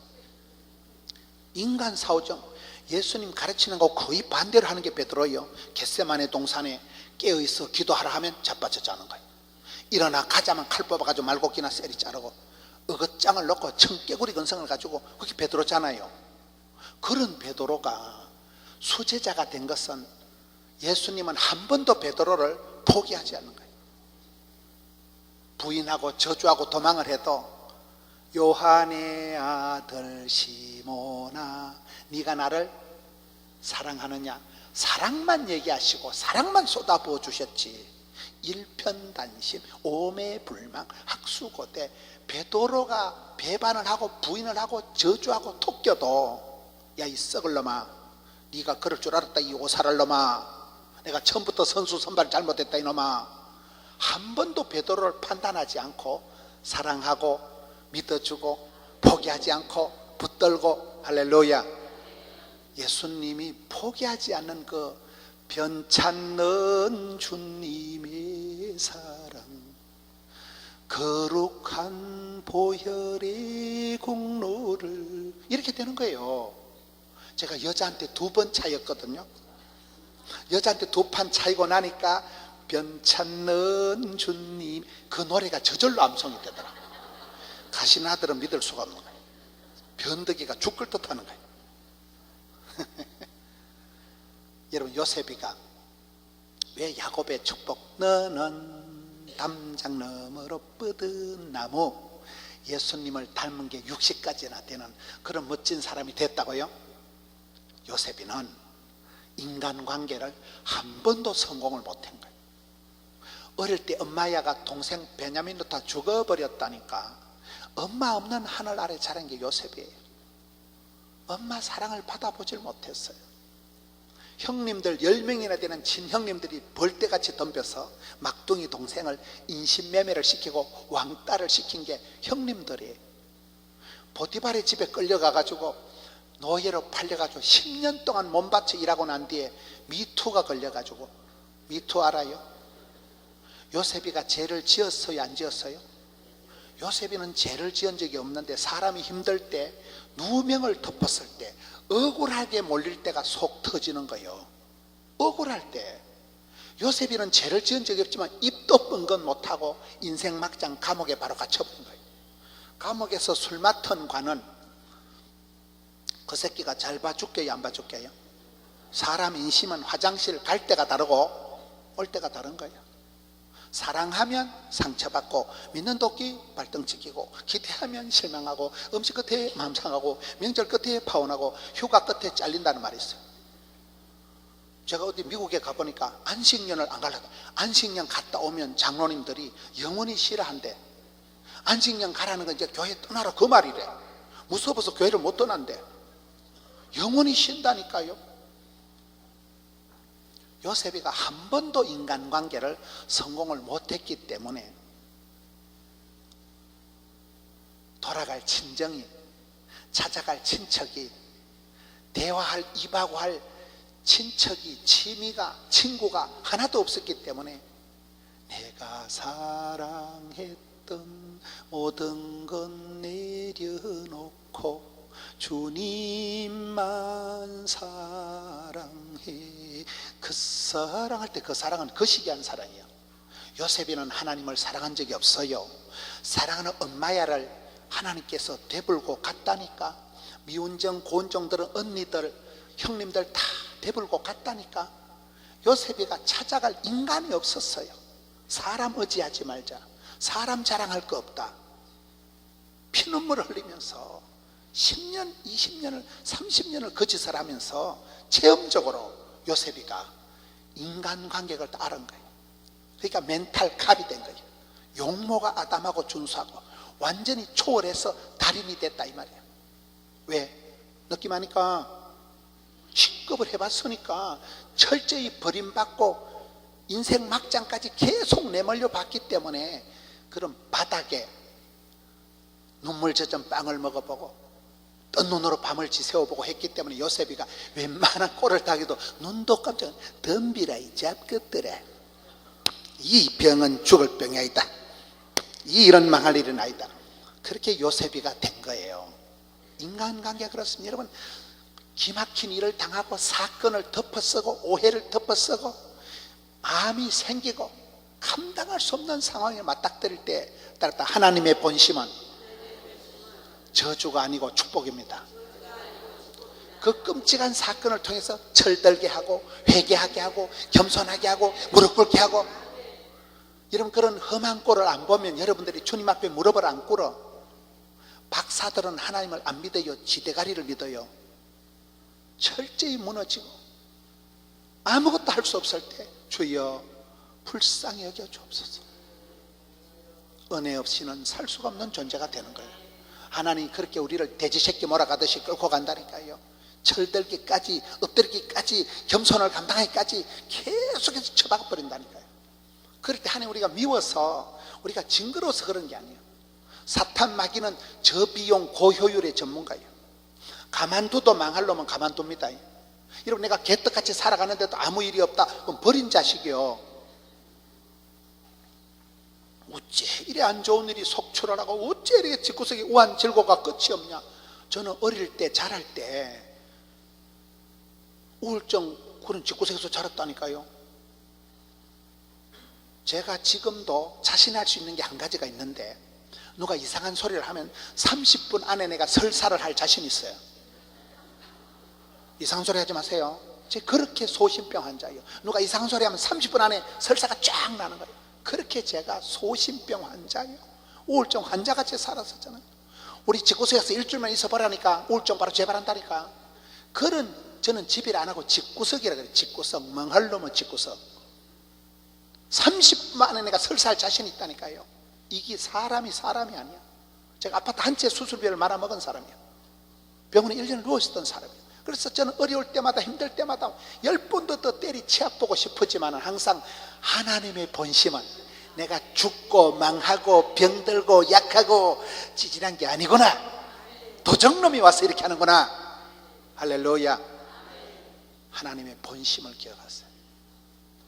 A: 인간 사오정. 예수님 가르치는 거 거의 반대로 하는 게 베드로예요. 겟세마네 동산에 깨어있어 기도하라 하면 자빠져 자는 거예요. 일어나 가자면 칼 뽑아가지고 말고기나 쎄리 자르고 어긋장을 넣고 청개구리 근성을 가지고 그게 베드로잖아요. 그런 베드로가 수제자가 된 것은 예수님은 한 번도 베드로를 포기하지 않는 거예요. 부인하고 저주하고 도망을 해도 요한의 아들 시몬아 네가 나를 사랑하느냐, 사랑만 얘기하시고 사랑만 쏟아부어 주셨지 일편단심, 오매불망, 학수고대. 베드로가 배반을 하고 부인을 하고 저주하고 토껴도 야 이 썩을 놈아, 네가 그럴 줄 알았다 이 오살할 놈아, 내가 처음부터 선수 선발 잘못했다 이놈아, 한 번도 베드로를 판단하지 않고 사랑하고 믿어주고 포기하지 않고 붙들고, 할렐루야. 예수님이 포기하지 않는 그 변찮는 주님의 사랑, 거룩한 보혈의 공로를, 이렇게 되는 거예요. 제가 여자한테 2번 차였거든요. 여자한테 2판 차이고 나니까 변찮는 주님, 그 노래가 저절로 암송이 되더라. 가신 아들은 믿을 수가 없는 거예요. 변덕이가 죽을 듯 하는 거예요. 여러분, 요셉이가 왜 야곱의 축복, 너는 담장 너머로 뻗은 나무, 예수님을 닮은 게 60가지나 되는 그런 멋진 사람이 됐다고요? 요셉이는 인간관계를 한 번도 성공을 못한 거예요. 어릴 때 엄마야가 동생 베냐민도 다 죽어버렸다니까. 엄마 없는 하늘 아래 자란 게 요셉이에요. 엄마 사랑을 받아보질 못했어요. 형님들 10명이나 되는 친형님들이 벌떼같이 덤벼서 막둥이 동생을 인신매매를 시키고 왕따를 시킨 게 형님들이에요. 보디발의 집에 끌려가가지고 노예로 팔려가지고 10년 동안 몸바쳐 일하고 난 뒤에 미투가 걸려가지고, 미투 알아요? 요셉이가 죄를 지었어요, 안 지었어요? 요셉이는 죄를 지은 적이 없는데 사람이 힘들 때, 누명을 덮었을 때, 억울하게 몰릴 때가 속 터지는 거예요. 억울할 때. 요셉이는 죄를 지은 적이 없지만 입도 뻥건 못하고 인생 막장 감옥에 바로 갇혀버린 거예요. 감옥에서 술 맡은 관은 그 새끼가 잘 봐줄게요, 안 봐줄게요? 사람 인심은 화장실 갈 때가 다르고 올 때가 다른 거예요. 사랑하면 상처받고, 믿는 도끼 발등 찍히고, 기대하면 실망하고, 음식 끝에 마음 상하고, 명절 끝에 파혼하고, 휴가 끝에 잘린다는 말이 있어요. 제가 어디 미국에 가보니까 안식년을 안 가려고, 안식년 갔다 오면 장로님들이 영원히 싫어한대. 안식년 가라는 건 이제 교회 떠나라 그 말이래. 무서워서 교회를 못 떠난대. 영원히 쉰다니까요. 요셉이가 한 번도 인간관계를 성공을 못했기 때문에 돌아갈 친정이, 찾아갈 친척이, 대화할 입하고 할 친척이, 취미가, 친구가 하나도 없었기 때문에 내가 사랑했던 모든 건 내려놓고 주님만 사랑해. 그 사랑할 때 그 사랑은 거시기한 사랑이에요. 요셉이는 하나님을 사랑한 적이 없어요. 사랑하는 엄마야를 하나님께서 되불고 갔다니까. 미운정 고운정들은 언니들 형님들 다 되불고 갔다니까. 요셉이가 찾아갈 인간이 없었어요. 사람 의지하지 말자, 사람 자랑할 거 없다. 피눈물을 흘리면서 10년, 20년을, 30년을 거짓을 하면서 체험적으로 요셉이가 인간관계를 다 알은 거예요. 그러니까 멘탈 갑이 된 거예요. 용모가 아담하고 준수하고 완전히 초월해서 달인이 됐다 이 말이에요. 왜? 느낌하니까 식급을 해봤으니까 철저히 버림받고 인생 막장까지 계속 내몰려 봤기 때문에 그런 바닥에 눈물 젖은 빵을 먹어보고 뜬 눈으로 밤을 지새워보고 했기 때문에 요셉이가 웬만한 꼴을 당해도 눈도 깜짝 덤비라 이 잡것들아, 이 병은 죽을 병이 아니다, 이 일은 망할 일은 아니다. 그렇게 요셉이가 된 거예요. 인간관계가 그렇습니다. 여러분, 기막힌 일을 당하고 사건을 덮어쓰고 오해를 덮어쓰고 암이 생기고 감당할 수 없는 상황에 맞닥뜨릴 때 따라 하나님의 본심은 저주가 아니고 축복입니다. 그 끔찍한 사건을 통해서 철들게 하고 회개하게 하고 겸손하게 하고 무릎 꿇게 하고, 여러분 그런 험한 꼴을 안 보면 여러분들이 주님 앞에 무릎을 안 꿇어. 박사들은 하나님을 안 믿어요. 지대가리를 믿어요. 철저히 무너지고 아무것도 할 수 없을 때 주여 불쌍히 여겨 주옵소서. 은혜 없이는 살 수가 없는 존재가 되는 거예요. 하나님이 그렇게 우리를 돼지 새끼 몰아가듯이 끌고 간다니까요. 철들기까지, 엎드리기까지, 겸손을 감당하기까지 계속해서 쳐박아 버린다니까요. 그럴 때 하나님 우리가 미워서, 우리가 징그러워서 그런 게 아니에요. 사탄 마귀는 저비용 고효율의 전문가예요. 가만둬도 망할 놈은 가만둡니다. 여러분, 내가 개떡같이 살아가는데도 아무 일이 없다, 그럼 버린 자식이요. 어째 이래 안 좋은 일이 속출하고 어째 이렇게 집구석에 우한 질고가 끝이 없냐. 저는 어릴 때 자랄 때 우울증 그런 집구석에서 자랐다니까요. 제가 지금도 자신할 수 있는 게 한 가지가 있는데, 누가 이상한 소리를 하면 30분 안에 내가 설사를 할 자신이 있어요. 이상한 소리 하지 마세요. 제가 그렇게 소신병 환자예요. 누가 이상한 소리 하면 30분 안에 설사가 쫙 나는 거예요. 그렇게 제가 소심병 환자예요. 우울증 환자같이 살았었잖아요. 우리 집구석에서 일주일만 있어보라니까 우울증 바로 재발한다니까. 저는 집일 안 하고 집구석이라 그래요. 집구석, 멍할 놈은 집구석. 30만 원에 내가 설사할 자신이 있다니까요. 이게 사람이 아니야. 제가 아파트 한 채 수술비를 말아먹은 사람이에요. 병원에 1년을 누워있었던 사람이에요. 그래서 저는 어려울 때마다 힘들 때마다 10번도 더 때리 치약 보고 싶었지만 항상 하나님의 본심은 내가 죽고 망하고 병들고 약하고 찌질한 게 아니구나. 도적놈이 와서 이렇게 하는구나. 할렐루야. 하나님의 본심을 기억하세요.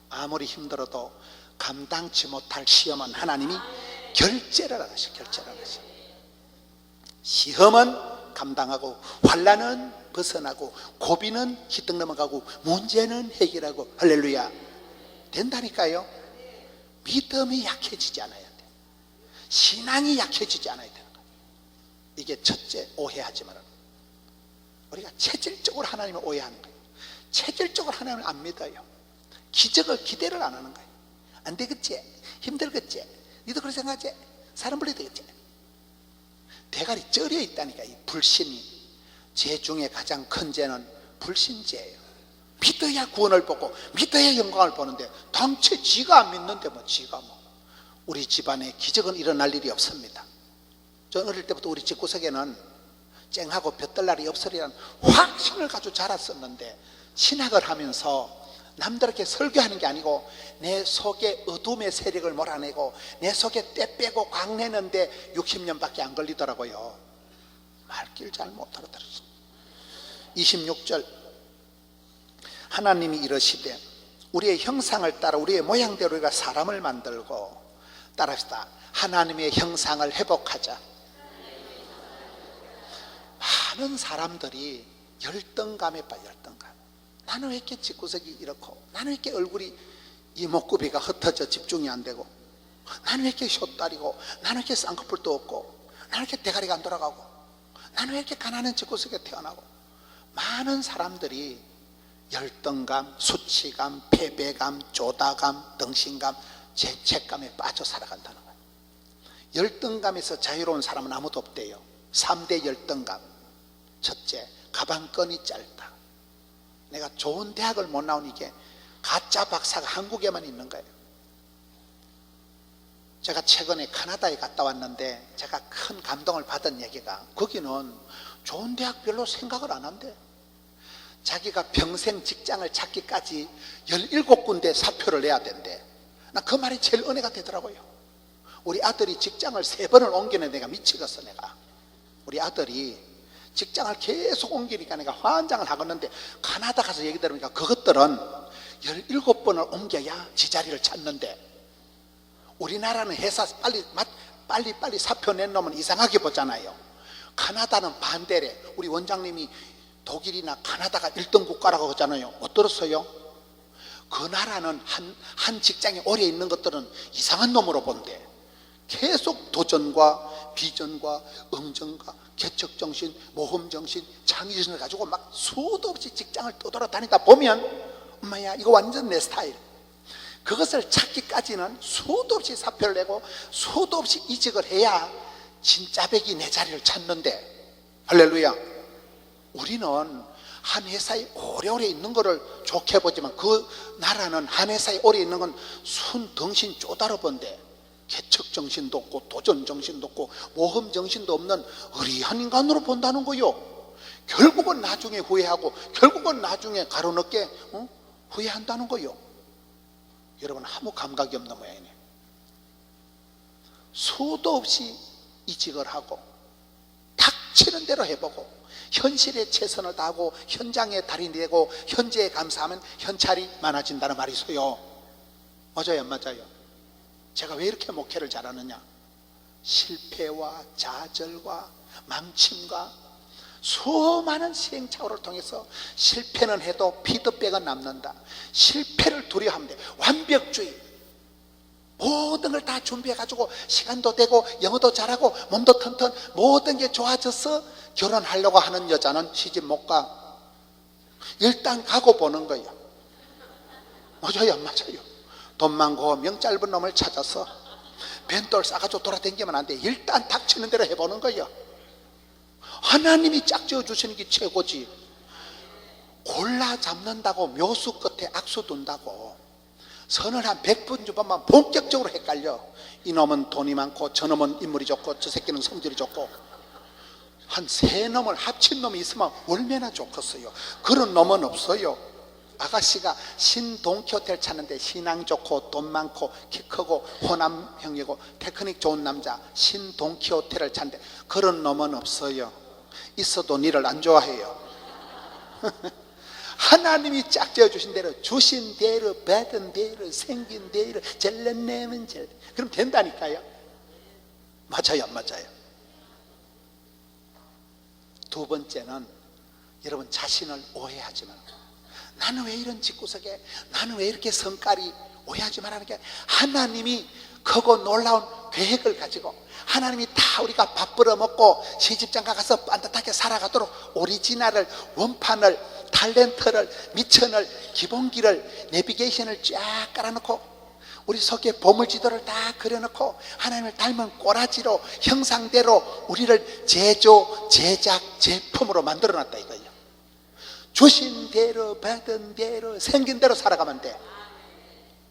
A: 아무리 힘들어도 감당치 못할 시험은 하나님이 결제를 하셔. 시험은 감당하고 환난은 벗어나고 고비는 희떡 넘어가고 문제는 해결하고 할렐루야. 된다니까요. 믿음이 약해지지 않아야 돼. 신앙이 약해지지 않아야 되는 거예요. 이게 첫째, 오해하지 말아요. 우리가 체질적으로 하나님을 오해하는 거예요. 체질적으로 하나님을 안 믿어요. 기적을 기대를 안 하는 거예요. 안 되겠지? 힘들겠지? 니도 그렇게 생각하지? 사람 불러야 되겠지? 대가리 쩔여 있다니까. 이 불신이. 죄 중에 가장 큰 죄는 불신죄예요. 믿어야 구원을 보고 믿어야 영광을 보는데 당최 지가 안 믿는데 지가 우리 집안에 기적은 일어날 일이 없습니다. 전 어릴 때부터 우리 집구석에는 쨍하고 볕들날이 없으리라는 확신을 가지고 자랐었는데 신학을 하면서 남들에게 설교하는 게 아니고 내 속에 어둠의 세력을 몰아내고 내 속에 때 빼고 광내는데 60년밖에 안 걸리더라고요. 말귀를 잘 못 알아들었어. 26절 하나님이 이러시되 우리의 형상을 따라 우리의 모양대로 우리가 사람을 만들고 따라합시다. 하나님의 형상을 회복하자. 많은 사람들이 열등감에 빠져. 열등감. 나는 왜 이렇게 집구석이 이렇고, 나는 왜 이렇게 얼굴이 이목구비가 흩어져 집중이 안 되고, 나는 왜 이렇게 숏다리고, 나는 왜 이렇게 쌍꺼풀도 없고, 나는 왜 이렇게 대가리가 안 돌아가고, 나는 왜 이렇게 가난한 집구석에 태어나고. 많은 사람들이 열등감, 수치감, 패배감, 조다감, 덩신감, 죄책감에 빠져 살아간다는 거예요. 열등감에서 자유로운 사람은 아무도 없대요. 3대 열등감. 첫째, 가방끈이 짧다. 내가 좋은 대학을 못 나온 이게 가짜 박사가 한국에만 있는 거예요. 제가 최근에 카나다에 갔다 왔는데 제가 큰 감동을 받은 얘기가, 거기는 좋은 대학 별로 생각을 안 한대. 자기가 평생 직장을 찾기까지 17군데 사표를 내야 된대. 나 그 말이 제일 은혜가 되더라고요. 우리 아들이 직장을 3번을 옮기는 내가 미치겠어. 내가 우리 아들이 직장을 계속 옮기니까 내가 환장을 하겠는데, 카나다 가서 얘기 들으니까 그것들은 17번을 옮겨야 지 자리를 찾는데, 우리나라는 회사 빨리 사표 낸 놈은 이상하게 보잖아요. 카나다는 반대래. 우리 원장님이 독일이나 카나다가 1등 국가라고 하잖아요. 못 들었어요? 그 나라는 한 직장에 오래 있는 것들은 이상한 놈으로 본대. 계속 도전과 비전과 응전과 개척정신, 모험정신, 창의정신을 가지고 막 수도 없이 직장을 떠돌아다니다 보면, 엄마야 이거 완전 내 스타일. 그것을 찾기까지는 수도 없이 사표를 내고 수도 없이 이직을 해야 진짜백이 내 자리를 찾는데, 할렐루야. 우리는 한 회사에 오래오래 있는 거를 좋게 보지만 그 나라는 한 회사에 오래 있는 건 순덩신 쪼다로 본데, 개척정신도 없고 도전정신도 없고 모험정신도 없는 의리한 인간으로 본다는 거요. 결국은 나중에 후회하고 결국은 나중에 가로넣게 후회한다는 거요. 여러분 아무 감각이 없는 모양이네. 수도 없이 이직을 하고 닥치는 대로 해보고 현실에 최선을 다하고 현장에 달인이 되고 현재에 감사하면 현찰이 많아진다는 말이 있어요. 맞아요, 안 맞아요? 제가 왜 이렇게 목회를 잘하느냐? 실패와 좌절과 망침과 수많은 시행착오를 통해서 실패는 해도 피드백은 남는다. 실패를 두려워하면 돼. 완벽주의. 모든 걸 다 준비해가지고 시간도 되고 영어도 잘하고 몸도 튼튼 모든 게 좋아져서 결혼하려고 하는 여자는 시집 못 가. 일단 가고 보는 거예요. 맞아요, 안 맞아요? 돈 많고 명 짧은 놈을 찾아서 벤돌 싸가지고 돌아다니면 안 돼. 일단 닥치는 대로 해보는 거예요. 하나님이 짝지어 주시는 게 최고지. 골라 잡는다고 묘수 끝에 악수 둔다고 선을 한 100번 주번만 본격적으로 헷갈려. 이놈은 돈이 많고 저놈은 인물이 좋고 저 새끼는 성질이 좋고 한 3놈을 합친 놈이 있으면 얼마나 좋겠어요. 그런 놈은 없어요. 아가씨가 신동키호테를 찾는데 신앙 좋고 돈 많고 키 크고 호남형이고 테크닉 좋은 남자 신동키호테를 찾는데 그런 놈은 없어요. 있어도 니를 안 좋아해요. 하나님이 짝지어 주신 대로 주신 대로 받은 대로 생긴 대로 잘났내면 잘 그럼 된다니까요. 맞아요 안 맞아요? 두 번째는 여러분 자신을 오해하지 말고 나는 왜 이런 집구석에 나는 왜 이렇게 성깔이 오해하지 말라는 게 하나님이 크고 놀라운 계획을 가지고 하나님이 다 우리가 밥 벌어먹고 시집장가 가서 반듯하게 살아가도록 오리지널을 원판을 탤런트를 미천을 기본기를 내비게이션을 쫙 깔아놓고 우리 속에 보물지도를 다 그려놓고 하나님을 닮은 꼬라지로 형상대로 우리를 제조 제작 제품으로 만들어놨다 이거예요. 주신 대로 받은 대로 생긴 대로 살아가면 돼.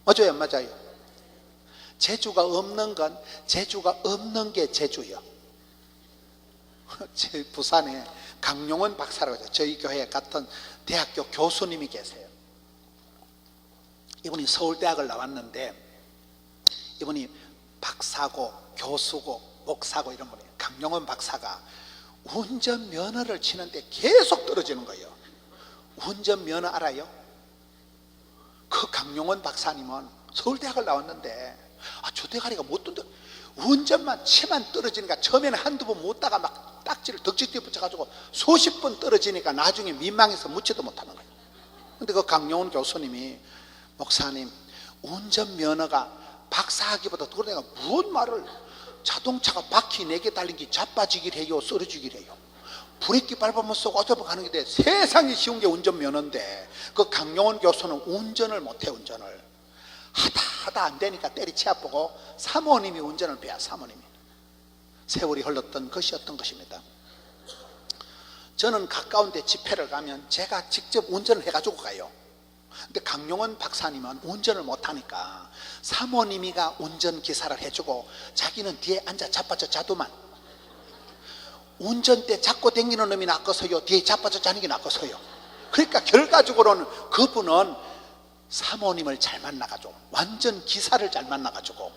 A: 맞아요 안 맞아요? 재주가 없는 건 재주가 없는 게 재주요. 부산에 강용원 박사라고 해서 저희 교회에 같은 대학교 교수님이 계세요. 이분이 서울대학을 나왔는데 이분이 박사고 교수고 목사고 이런 분이에요. 강용원 박사가 운전면허를 치는데 계속 떨어지는 거예요. 운전면허 알아요? 그 강용원 박사님은 서울대학을 나왔는데 저 대가리가 못 뜬다. 운전만 치만 떨어지니까 처음에는 한두 번 못 다가 막 딱지를 덕지뒤에 붙여가지고 수십 번 떨어지니까 나중에 민망해서 묻지도 못하는 거예요. 근데 그 강용원 교수님이 목사님 운전면허가 박사학위보다 더 내가 무슨 말을 자동차가 바퀴 4개 달린 게 자빠지길 해요 쓰러지길 해요. 브레이크 밟으면 쏘고 어쩌고 가는 게 세상에 쉬운 게 운전면허인데 그 강용원 교수는 운전을 못해. 운전을 하다 안 되니까 때리치아보고 사모님이 운전을 배워. 사모님이 세월이 흘렀던 것이었던 것입니다. 저는 가까운 데 집회를 가면 제가 직접 운전을 해가지고 가요. 근데 강용원 박사님은 운전을 못하니까 사모님이가 운전기사를 해주고 자기는 뒤에 앉아 자빠져 자도만. 운전대 잡고 다니는 놈이 낫겠어요? 뒤에 자빠져 자는 게 낫겠어요? 그러니까 결과적으로는 그분은 사모님을 잘 만나가지고 완전 기사를 잘 만나가지고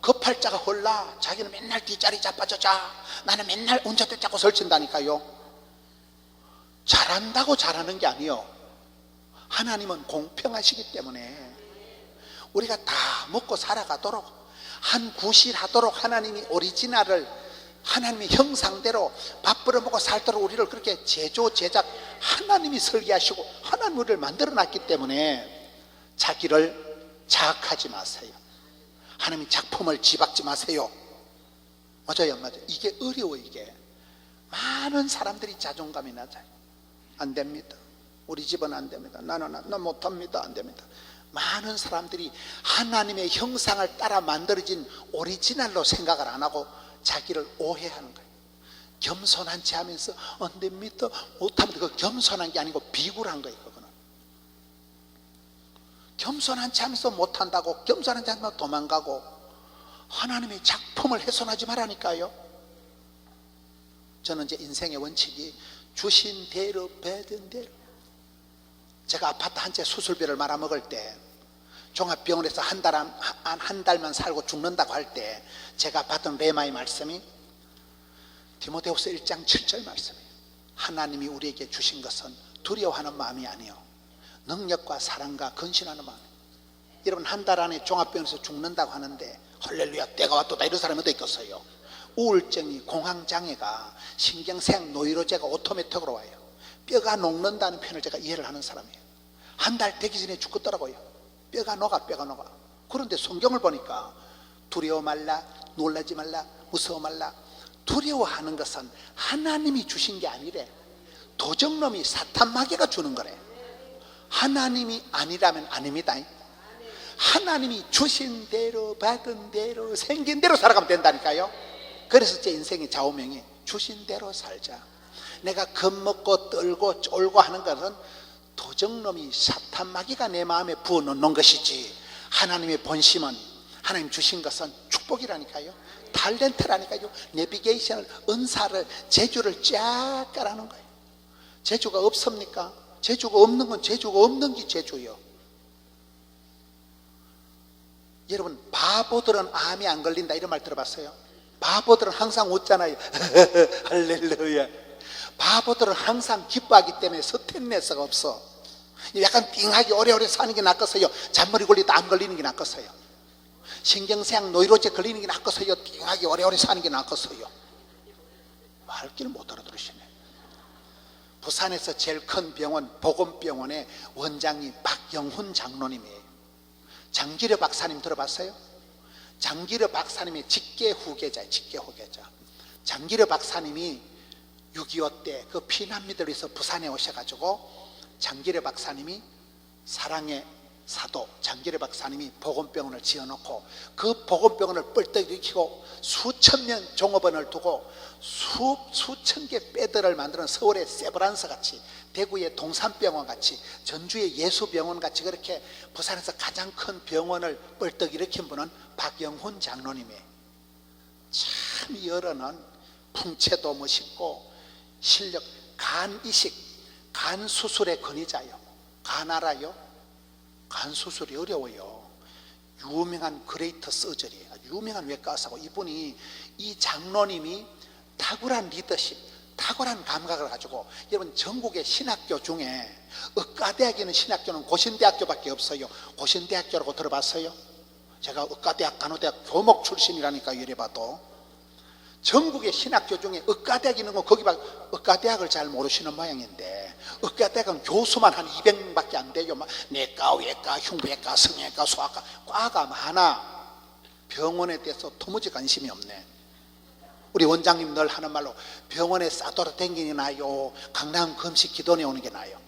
A: 급할자가 홀라 자기는 맨날 뒷자리 자빠져 자 나는 맨날 운전대 잡고 설친다니까요. 잘한다고 잘하는 게 아니요. 하나님은 공평하시기 때문에 우리가 다 먹고 살아가도록 한 구실하도록 하나님이 오리지널을 하나님의 형상대로 밥 벌어먹고 살도록 우리를 그렇게 제조 제작 하나님이 설계하시고 하나님 우리를 만들어놨기 때문에 자기를 자학하지 마세요. 하나님의 작품을 지박지 마세요. 맞아요 안 맞아요? 이게 어려워. 이게 많은 사람들이 자존감이 낮아요. 안 됩니다. 우리 집은 안 됩니다. 나 못합니다. 안 됩니다. 많은 사람들이 하나님의 형상을 따라 만들어진 오리지널로 생각을 안 하고 자기를 오해하는 거예요. 겸손한 체 하면서 안 됩니다. 못합니다. 그 겸손한 게 아니고 비굴한 거예요. 그거는 겸손한 체 하면서 못한다고 겸손한 체 하면서 도망가고 하나님의 작품을 훼손하지 말라니까요. 저는 이제 인생의 원칙이 주신 대로 받은 대로. 제가 아파트 한 채 수술비를 말아먹을 때 종합병원에서 한 달만 살고 죽는다고 할 때 제가 받은 레마의 말씀이 디모데후서 1장 7절 말씀이에요. 하나님이 우리에게 주신 것은 두려워하는 마음이 아니요 능력과 사랑과 근신하는 마음. 여러분 한 달 안에 종합병원에서 죽는다고 하는데 할렐루야 때가 왔다 이런 사람이 어디 있겠어요. 우울증이 공황장애가 신경쇠약 노이로제가 오토매틱으로 와요. 뼈가 녹는다는 표현을 제가 이해를 하는 사람이에요. 한 달 되기 전에 죽겠더라고요. 뼈가 녹아. 그런데 성경을 보니까 두려워 말라 놀라지 말라 무서워 말라. 두려워하는 것은 하나님이 주신 게 아니래. 도적놈이 사탄 마귀가 주는 거래. 하나님이 아니라면 아닙니다. 하나님이 주신 대로 받은 대로 생긴 대로 살아가면 된다니까요. 그래서 제 인생의 좌우명이 주신 대로 살자. 내가 겁먹고 떨고 쫄고 하는 것은 도적놈이 사탄 마귀가 내 마음에 부어놓는 것이지, 하나님의 본심은, 하나님 주신 것은 축복이라니까요. 탤런트라니까요. 내비게이션을, 은사를, 재주를 쫙 깔아놓은 거예요. 재주가 없습니까? 재주가 없는 건 재주가 없는 게 재주요. 여러분, 바보들은 암이 안 걸린다 이런 말 들어봤어요? 바보들은 항상 웃잖아요. 할렐루야. 바보들은 항상 기뻐하기 때문에 스트레스가 없어. 약간 띵하게 오래오래 사는 게 낫겠어요? 잔머리 걸리다 암 걸리는 게 낫겠어요? 신경쇠약 노이로제 걸리는 게 낫겠어요? 띵하게 오래오래 사는 게 낫겠어요? 말귀를 못 알아들으시네. 부산에서 제일 큰 병원 보건병원의 원장이 박영훈 장로님이에요. 장기려 박사님 들어봤어요? 장기려 박사님의 직계 후계자예요. 직계 후계자. 장기려 박사님이 6.25 때 그 피난민들을 위해서 부산에 오셔가지고 장기려 박사님이 사랑의 사도 장기려 박사님이 보건병원을 지어놓고 그 보건병원을 뻘떡 일으키고 수천 명 종업원을 두고 수천 개 배들을 만드는 서울의 세브란스 같이, 대구의 동산병원 같이, 전주의 예수병원 같이 그렇게 부산에서 가장 큰 병원을 뻘떡 일으킨 분은 박영훈 장로님이에요. 참 여러는 풍채도 멋있고 실력, 간 이식, 간 수술의 권위자요. 간 알아요? 간 수술이 어려워요. 유명한 그레이터 서저리, 유명한 외과 의사고, 이분이, 이 장로님이 탁월한 리더십, 탁월한 감각을 가지고, 여러분 전국의 신학교 중에 의과대학에 있는 신학교는 고신대학교밖에 없어요. 고신대학교라고 들어봤어요? 제가 의과대학 간호대학 교목 출신이라니까 이래 봐도. 전국의 신학교 중에 의과대학 있는 건 거기밖에, 의과대학을 잘 모르시는 모양인데, 의과대학은 교수만 한 200명밖에 안 돼요. 막 내과, 외과, 흉부외과, 성형외과, 소아과, 과가 많아. 병원에 대해서 도무지 관심이 없네. 우리 원장님 늘 하는 말로 병원에 싸돌아다니는 게 나아요, 강남 금식 기도원에 오는 게 나아요?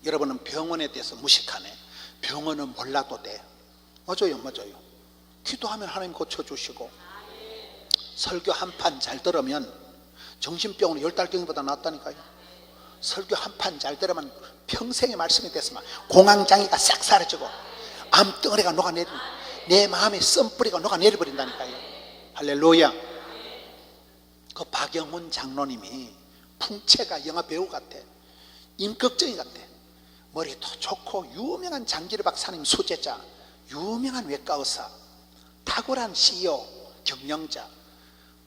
A: 여러분은 병원에 대해서 무식하네. 병원은 몰라도 돼. 맞아요, 맞아요. 기도하면 하나님 고쳐주시고, 설교 한 판 잘 들으면 정신병으로 10달 경보다 낫다니까요. 설교 한 판 잘 들으면 평생의 말씀이 됐으면 공황장애가 싹 사라지고 암덩어리가 녹아내리고 내 마음의 썬뿌리가 녹아내려버린다니까요. 할렐루야. 그 박영훈 장로님이 풍채가 영화배우 같아. 임꺽정이 같아. 머리도 좋고 유명한 장기려 박사님 수제자, 유명한 외과 의사, 탁월한 CEO, 경영자.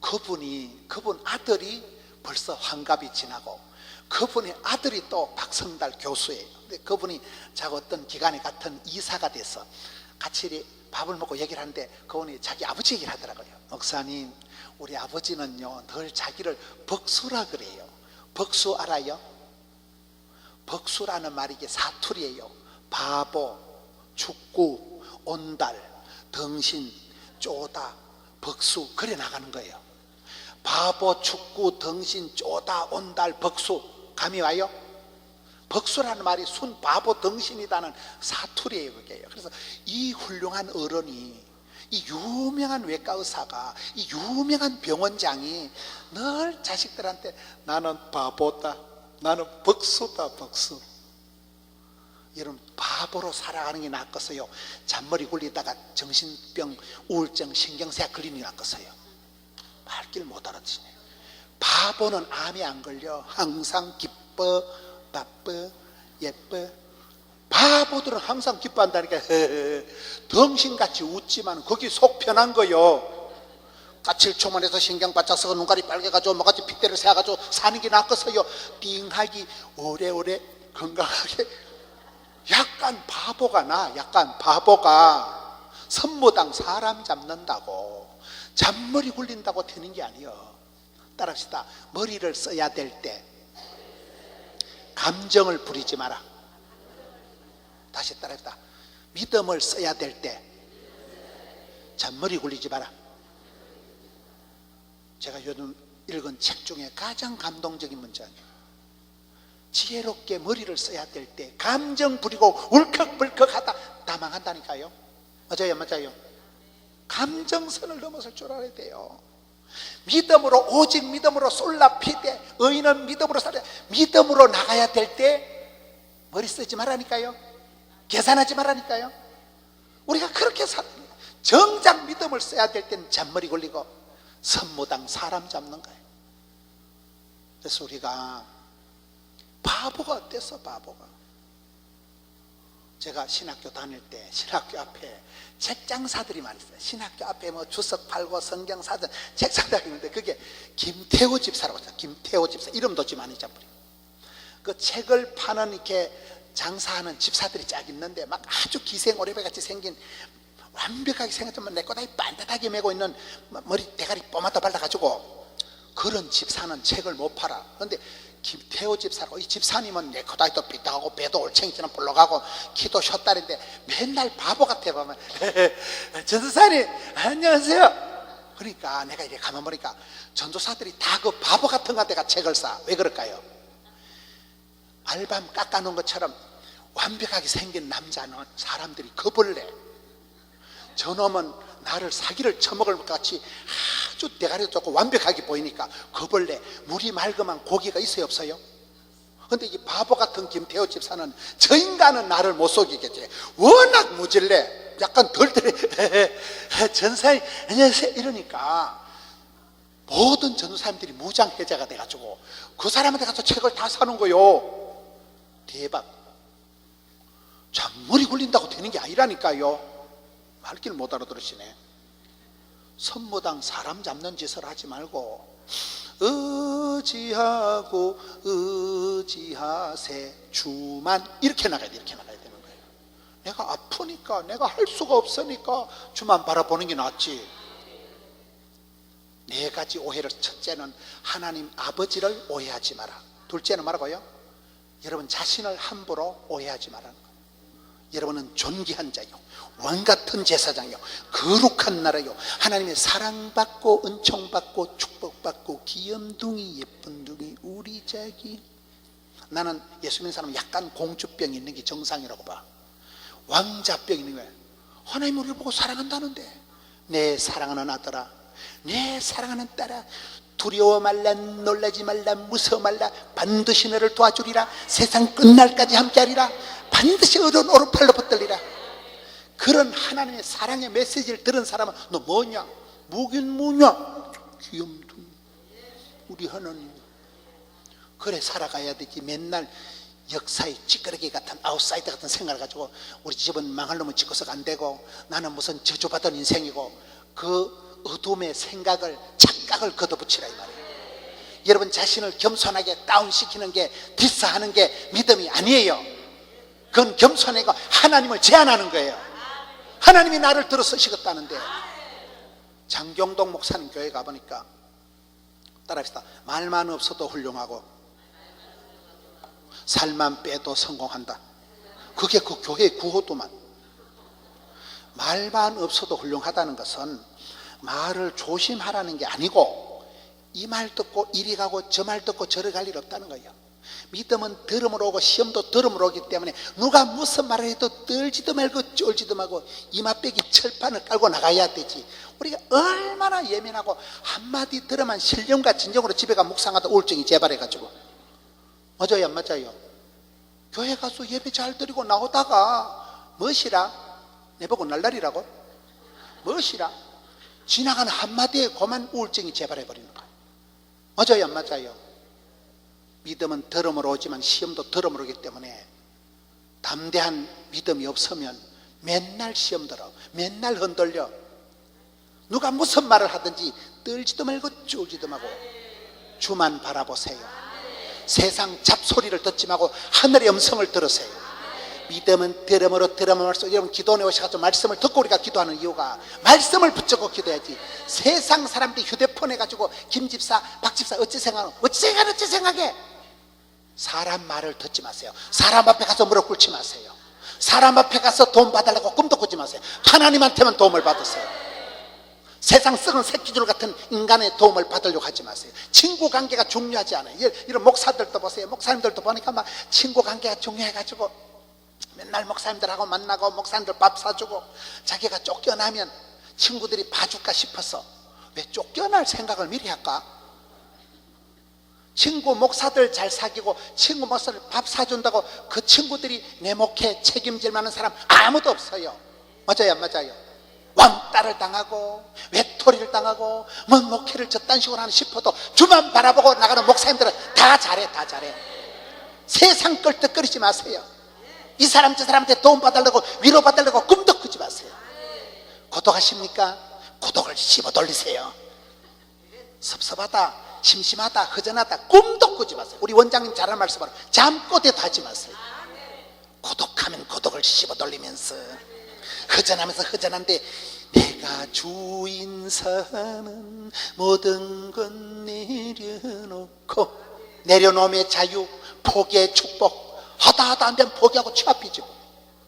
A: 그분 아들이 벌써 환갑이 지나고, 그분의 아들이 또 박성달 교수예요. 근데 그분이 자기 어떤 기관에 같은 이사가 돼서 같이 밥을 먹고 얘기를 하는데, 그분이 자기 아버지 얘기를 하더라고요. 목사님, 우리 아버지는요 늘 자기를 벅수라 그래요. 벅수 알아요? 벅수라는 말이 이게 사투리예요. 바보, 축구, 온달, 덩신, 쪼다, 벅수, 그래 나가는 거예요. 바보, 축구, 덩신, 쪼다, 온달, 벅수. 감이 와요? 벅수라는 말이 순 바보 덩신이다는 사투리예요, 그게요. 그래서 이 훌륭한 어른이, 이 유명한 외과 의사가, 이 유명한 병원장이 늘 자식들한테 나는 바보다, 나는 벅수다, 벅수. 여러분, 바보로 살아가는 게 낫겠어요? 잔머리 굴리다가 정신병, 우울증, 신경쇠약 걸리는 게 낫겠어요? 말귀를 못 알아듣시네요. 바보는 암이 안 걸려. 항상 기뻐, 바빠, 예뻐. 바보들은 항상 기뻐한다니까. 덩신같이 웃지만 거기 속 편한 거요. 까칠초만 해서 신경 바짝 썩어 눈깔이 빨개가지고 뭐같이 핏대를 세가지고 사는 게 낫겠어요? 띵하기 오래오래 건강하게. 약간 바보가 나. 약간 바보가 선무당 사람 잡는다고 잔머리 굴린다고 되는 게 아니에요. 따라합시다. 머리를 써야 될 때 감정을 부리지 마라. 다시 따라합시다. 믿음을 써야 될 때 잔머리 굴리지 마라. 제가 요즘 읽은 책 중에 가장 감동적인 문장이에요. 지혜롭게 머리를 써야 될 때 감정 부리고 울컥불컥하다 다 망한다니까요. 맞아요, 맞아요. 감정선을 넘어설 줄 알아야 돼요. 믿음으로, 오직 믿음으로 솔라피데, 의인은 믿음으로 살아야, 믿음으로 나가야 될 때 머리 쓰지 말라니까요. 계산하지 말라니까요. 우리가 그렇게 정작 믿음을 써야 될 때는 잔머리 굴리고 선모당 사람 잡는 거예요. 그래서 우리가 바보가 어땠어, 바보가. 제가 신학교 다닐 때 신학교 앞에 책장사들이 많이 있어요. 신학교 앞에 뭐 주석 팔고 성경 사전 책 사다 있는데 그게 김태호 집사라고 했어요. 김태호 집사, 이름도 좀 많이 잡으리고. 그 책을 파는 이렇게 장사하는 집사들이 쫙 있는데 막 아주 기생 오래배같이 생긴, 완벽하게 생겼지만 내 꼬다리 반듯하게 메고 있는, 머리 대가리 뽀마다 발라가지고, 그런 집사는 책을 못 팔아. 그런데 김태호 집사라고, 이 집사님은 내 코다리도 삐딱하고 배도 올챙이처럼 볼록하고 키도 숏다리인데 맨날 바보 같아 보면 전도사님 안녕하세요. 그러니까 내가 이렇게 가만 보니까 전도사들이 다 그 바보 같은 데가 책을 사. 왜 그럴까요? 알밤 깎아놓은 것처럼 완벽하게 생긴 남자는 사람들이 겁을 내. 저놈은 나를 사기를 처먹을 것 같이 아주 대가리도 좋고 완벽하게 보이니까 겁을 내. 물이 맑으면 고기가 있어요, 없어요? 근데 이 바보 같은 김태호 집사는 저 인간은 나를 못 속이겠지. 워낙 무질래. 약간 덜덜해. 전사님 안녕하세요 이러니까 모든 전도사님들이 무장해제가 돼가지고 그 사람한테 가서 책을 다 사는 거요. 대박. 잔머리 굴린다고 되는 게 아니라니까요. 말귀를 못 알아들으시네. 선무당 사람 잡는 짓을 하지 말고 의지하고 의지하세 주만, 이렇게 나가야 돼. 이렇게 나가야 되는 거예요. 내가 아프니까, 내가 할 수가 없으니까 주만 바라보는 게 낫지. 네 가지 오해를, 첫째는 하나님 아버지를 오해하지 마라. 둘째는 뭐라고요? 여러분 자신을 함부로 오해하지 마라. 여러분은 존귀한 자요, 왕같은 제사장이요, 거룩한 나라요, 하나님의 사랑받고 은총받고 축복받고 귀염둥이 예쁜둥이 우리 자기. 나는 예수 믿는 사람은 약간 공주병이 있는 게 정상이라고 봐. 왕자병이 있는 거야. 하나님 우리를 보고 사랑한다는데, 내 사랑하는 아들아, 내 사랑하는 딸아, 두려워 말라, 놀라지 말라, 무서워 말라, 반드시 너를 도와주리라, 세상 끝날까지 함께하리라, 반드시 어려운 오른팔로 붙들리라. 그런 하나님의 사랑의 메시지를 들은 사람은 너 뭐냐? 뭐긴 뭐냐? 귀염둥이 우리 하나님. 그래 살아가야 되지. 맨날 역사의 찌끄러기 같은 아웃사이더 같은 생각을 가지고 우리 집은 망할 놈은 짓고서가 안 되고 나는 무슨 저주받은 인생이고, 그 어둠의 생각을, 착각을 걷어붙이라 이 말이에요. 여러분 자신을 겸손하게 다운시키는 게, 디스하는 게 믿음이 아니에요. 그건 겸손해가 하나님을 제한하는 거예요. 하나님이 나를 들어 쓰시겠다는데. 장경동 목사님 교회 가보니까, 따라합시다. 말만 없어도 훌륭하고 살만 빼도 성공한다. 그게 그 교회의 구호도만. 말만 없어도 훌륭하다는 것은 말을 조심하라는 게 아니고, 이 말 듣고 이리 가고 저 말 듣고 저리 갈 일 없다는 거예요. 믿음은 들음으로 오고 시험도 들음으로 오기 때문에 누가 무슨 말을 해도 떨지도 말고 쫄지도 말고 이마빼기 철판을 깔고 나가야 되지. 우리가 얼마나 예민하고 한마디 들으면 신령과 진정으로 집에 가 묵상하다 우울증이 재발해가지고. 맞아요 안 맞아요? 교회 가서 예배 잘 드리고 나오다가 멋이라 내보고 날라리라고? 멋이라 지나가는 한마디에 그만 우울증이 재발해버리는 거예요. 맞아요 안 맞아요? 믿음은 들음으로 오지만 시험도 들음으로 오기 때문에 담대한 믿음이 없으면 맨날 시험 들어, 맨날 흔들려. 누가 무슨 말을 하든지 떨지도 말고 쫄지도 말고 주만 바라보세요. 세상 잡소리를 듣지 말고 하늘의 음성을 들으세요. 믿음은 들음으로 들음으로. 여러분 기도원에 오셔가지고 말씀을 듣고 우리가 기도하는 이유가 말씀을 붙잡고 기도해야지. 세상 사람들이 휴대폰 해가지고 김집사 박집사 어찌 생각해. 사람 말을 듣지 마세요. 사람 앞에 가서 무릎 꿇지 마세요. 사람 앞에 가서 도움 받으려고 꿈도 꾸지 마세요. 하나님한테만 도움을 받으세요. 세상 썩은 새끼줄 같은 인간의 도움을 받으려고 하지 마세요. 친구 관계가 중요하지 않아요. 이런 목사들도 보세요. 목사님들도 보니까 막 친구 관계가 중요해가지고 맨날 목사님들하고 만나고 목사님들 밥 사주고, 자기가 쫓겨나면 친구들이 봐줄까 싶어서 왜 쫓겨날 생각을 미리 할까? 친구 목사들 잘 사귀고 친구 목사들 밥 사준다고 그 친구들이 내 목회 책임질 만한 사람 아무도 없어요. 맞아요, 안 맞아요? 왕따를 당하고 외톨이를 당하고 뭐 목회를 저딴 식으로 하는 싶어도 주만 바라보고 나가는 목사님들은 다 잘해, 다 잘해. 세상 끌떡거리지 마세요. 이 사람 저 사람한테 도움받으려고 위로받으려고 꿈도 꾸지 마세요. 고독하십니까? 고독을 씹어 돌리세요. 섭섭하다, 심심하다, 허전하다 꿈도 꾸지 마세요. 우리 원장님 잘하는 말씀으로 잠꼬대도 하지 마세요. 고독하면 고독을 씹어 돌리면서, 허전하면서 허전한데 내가 주인 삼은 모든 건 내려놓음의 자유, 포기의 축복. 하다 안 되면 포기하고 취합이죠.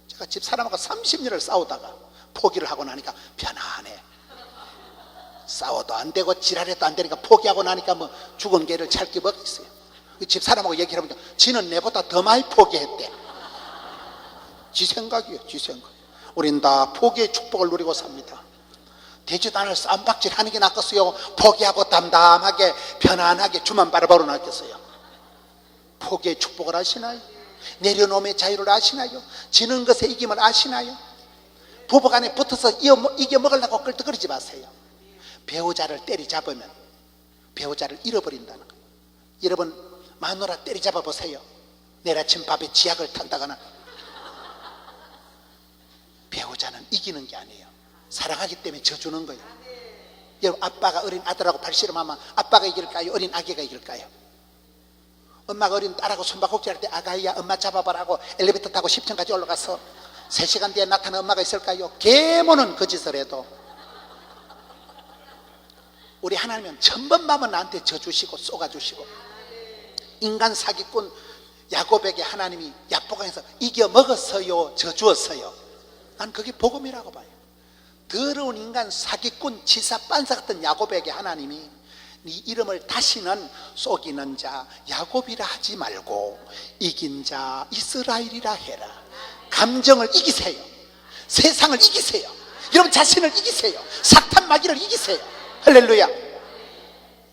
A: 제가 집사람하고 30년을 싸우다가 포기를 하고 나니까 편안해. 싸워도 안 되고 지랄해도 안 되니까 포기하고 나니까 뭐 죽은 개를 찰기 먹었어요. 집사람하고 얘기를 해보니까 지는 내보다 더 많이 포기했대. 지 생각이에요, 지 생각. 우린 다 포기의 축복을 누리고 삽니다. 되지도 않을 쌈박질 하는 게 낫겠어요? 포기하고 담담하게 편안하게 주만 바라보러 낫겠어요? 포기의 축복을 아시나요? 내려놓음의 자유를 아시나요? 지는 것에 이김을 아시나요? 부부간에 붙어서 이겨먹으려고 끌떡거리지 마세요. 배우자를 때리잡으면 배우자를 잃어버린다는 거예요. 여러분 마누라 때리잡아 보세요. 내일 아침 밥에 지약을 탄다거나. 배우자는 이기는 게 아니에요. 사랑하기 때문에 져주는 거예요. 여러분 아빠가 어린 아들하고 발씨름하면 아빠가 이길까요? 어린 아기가 이길까요? 엄마가 어린 딸하고 숨바꼭질 할 때 아가이야 엄마 잡아봐라고 엘리베이터 타고 10층까지 올라가서 3시간 뒤에 나타난 엄마가 있을까요? 계모는 그 짓을 해도. 우리 하나님은 천번만번 나한테 져주시고 쏘가주시고, 인간 사기꾼 야곱에게 하나님이 약복강에서 이겨먹었어요, 져주었어요? 난 그게 복음이라고 봐요. 더러운 인간 사기꾼 지사 빤사 같은 야곱에게 하나님이 네 이름을 다시는 속이는 자 야곱이라 하지 말고 이긴 자 이스라엘이라 해라. 감정을 이기세요. 세상을 이기세요. 여러분 자신을 이기세요. 사탄 마귀를 이기세요. 할렐루야.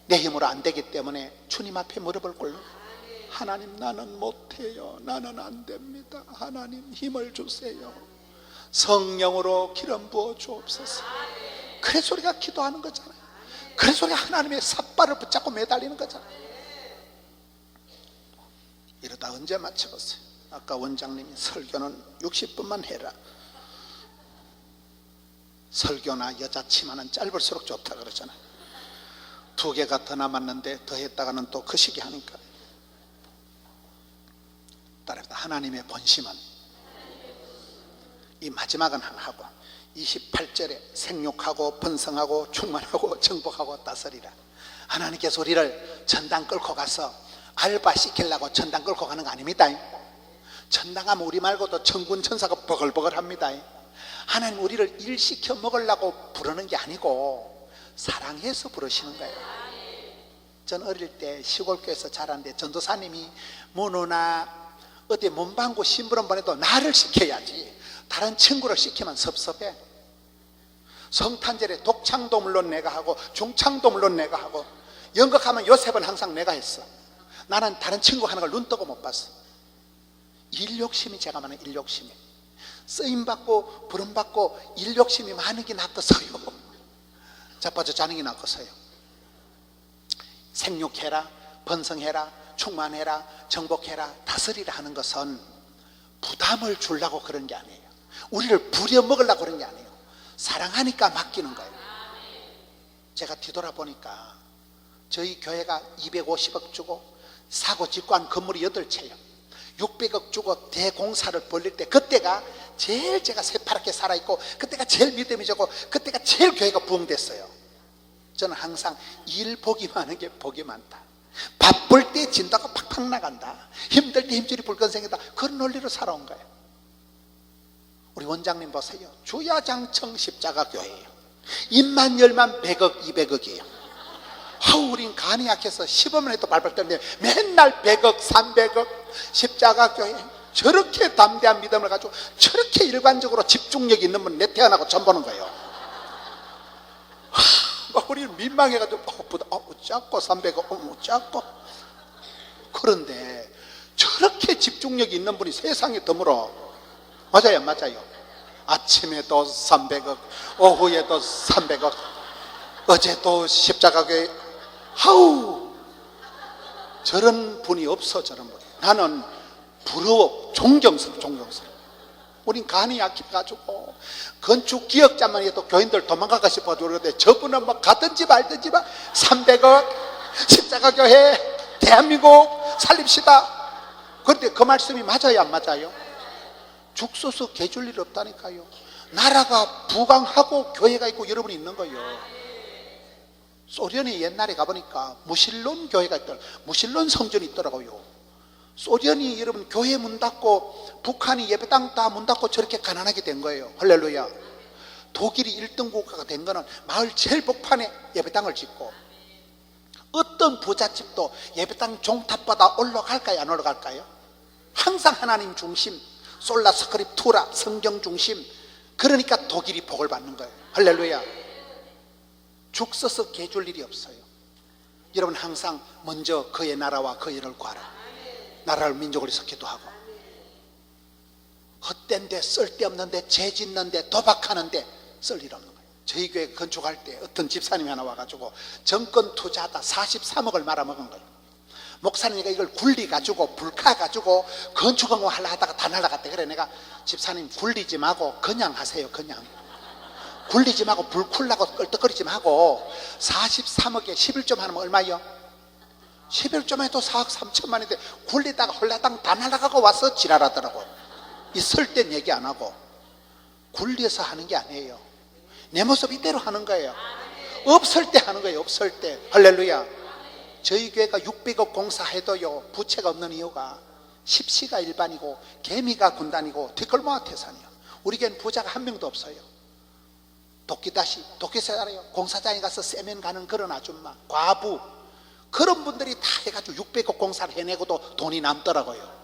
A: 내 힘으로 안 되기 때문에 주님 앞에 물어볼 걸로, 하나님 나는 못해요. 나는 안 됩니다. 하나님 힘을 주세요. 성령으로 기름 부어 주옵소서. 그래서 우리가 기도하는 거잖아요. 그래서 우리가 하나님의 삿발을 붙잡고 매달리는 거잖아요. 이러다 언제 마쳐보세요. 아까 원장님이 설교는 60분만 해라. 설교나 여자 치마는 짧을수록 좋다 그러잖아요. 2개가 더 남았는데 더 했다가는 또 그 시기 하니까. 따라서 하나님의 본심은 이 마지막은 하나 하고 28절에 생육하고 번성하고 충만하고 정복하고 다스리라. 하나님께서 우리를 전당 끌고 가서 알바 시키려고 전당 끌고 가는 거 아닙니다. 전당 가면 우리 말고도 천군 천사가 버글버글합니다. 하나님 우리를 일시켜 먹으려고 부르는 게 아니고 사랑해서 부르시는 거예요. 전 어릴 때 시골교회에서 자랐는데 전도사님이 문호나 어디 문방구 심부름 보내도 나를 시켜야지 다른 친구를 시키면 섭섭해. 성탄절에 독창도 물론 내가 하고 중창도 물론 내가 하고, 연극하면 요셉은 항상 내가 했어. 나는 다른 친구 하는 걸 눈 뜨고 못 봤어. 일 욕심이 제가 많은 일 욕심이. 쓰임받고 부름받고 일 욕심이 많은 게 낫겠어요. 자빠져 자는 게 낫겠어요. 생육해라, 번성해라, 충만해라, 정복해라, 다스리라 하는 것은 부담을 주려고 그런 게 아니에요. 우리를 부려먹으려고 그런 게 아니에요. 사랑하니까 맡기는 거예요. 제가 뒤돌아보니까 저희 교회가 250억 주고 사고 짓고 한 건물이 8채예요 600억 주고 대공사를 벌릴 때 그때가 제일 제가 새파랗게 살아있고 그때가 제일 믿음이 좋고 그때가 제일 교회가 부흥됐어요. 저는 항상 일 복이 많은 게 복이 많다. 바쁠 때 진다가 팍팍 나간다. 힘들 때 힘줄이 불끈생긴다. 그런 논리로 살아온 거예요. 우리 원장님 보세요. 주야장청 십자가 교회예요. 입만 열만 100억 200억이에요. 아우, 우린 간이 약해서 10원만 해도 발발 떨는데 맨날 100억 300억. 십자가교회 저렇게 담대한 믿음을 가지고 저렇게 일관적으로 집중력 있는 분 내 태어나고 처음 보는 거예요. 우리는 민망해가지고 작고 300억 작고. 그런데 저렇게 집중력이 있는 분이 세상에 드물어. 맞아요, 맞아요. 아침에도 300억, 오후에도 300억, 어제도 십자가교회. 하우, 저런 분이 없어. 저런 분. 나는 부러워. 존경스러워. 우린 간이 약해가지고 건축 기억자만 해도 교인들 도망가고 싶어 그러는데 저분은 막 가든지 말든지 막 300억 십자가교회 대한민국 살립시다. 그런데 그 말씀이 맞아요, 안 맞아요? 죽 써서 개줄 일 없다니까요. 나라가 부강하고 교회가 있고 여러분이 있는 거예요. 소련이 옛날에 가보니까 무신론 교회가 있더라고요. 무신론 성전이 있더라고요. 소련이 여러분 교회 문 닫고 북한이 예배당 다 문 닫고 저렇게 가난하게 된 거예요. 할렐루야. 독일이 1등 국가가 된 거는 마을 제일 복판에 예배당을 짓고, 어떤 부잣집도 예배당 종탑보다 올라갈까요, 안 올라갈까요? 항상 하나님 중심, 솔라 스크립투라 성경 중심. 그러니까 독일이 복을 받는 거예요. 할렐루야. 죽 써서 개줄 일이 없어요. 여러분 항상 먼저 그의 나라와 그의 일을 구하라. 나라를 민족을 위해서 기도하고, 헛된데 쓸데없는데 죄 짓는데 도박하는데 쓸 일 없는 거예요. 저희 교회 건축할 때 어떤 집사님이 하나 와가지고 정권 투자하다 43억을 말아먹은 거예요. 목사님이 이걸 굴리가지고 불카가지고 건축하고 하려 하다가 다 날아갔대. 그래 내가 집사님 굴리지 마고 그냥 하세요. 그냥 굴리지 마고 불쿨라고 끌떡거리지 마고 43억에 11점 하면 얼마요? 11점 해도 4억 3천만인데 굴리다가 홀라당 다 날아가고 와서 지랄하더라고. 있을 땐 얘기 안 하고 굴려서 하는 게 아니에요. 내 모습 이대로 하는 거예요. 없을 때 하는 거예요. 없을 때. 할렐루야. 저희 교회가 600억 공사해도요 부채가 없는 이유가 십시가 일반이고 개미가 군단이고 뒷골모가 태산이요. 우리 교회는 부자가 한 명도 없어요. 도끼다시 알아요? 공사장에 가서 세면 가는 그런 아줌마, 과부, 그런 분들이 다 해가지고 600억 공사를 해내고도 돈이 남더라고요.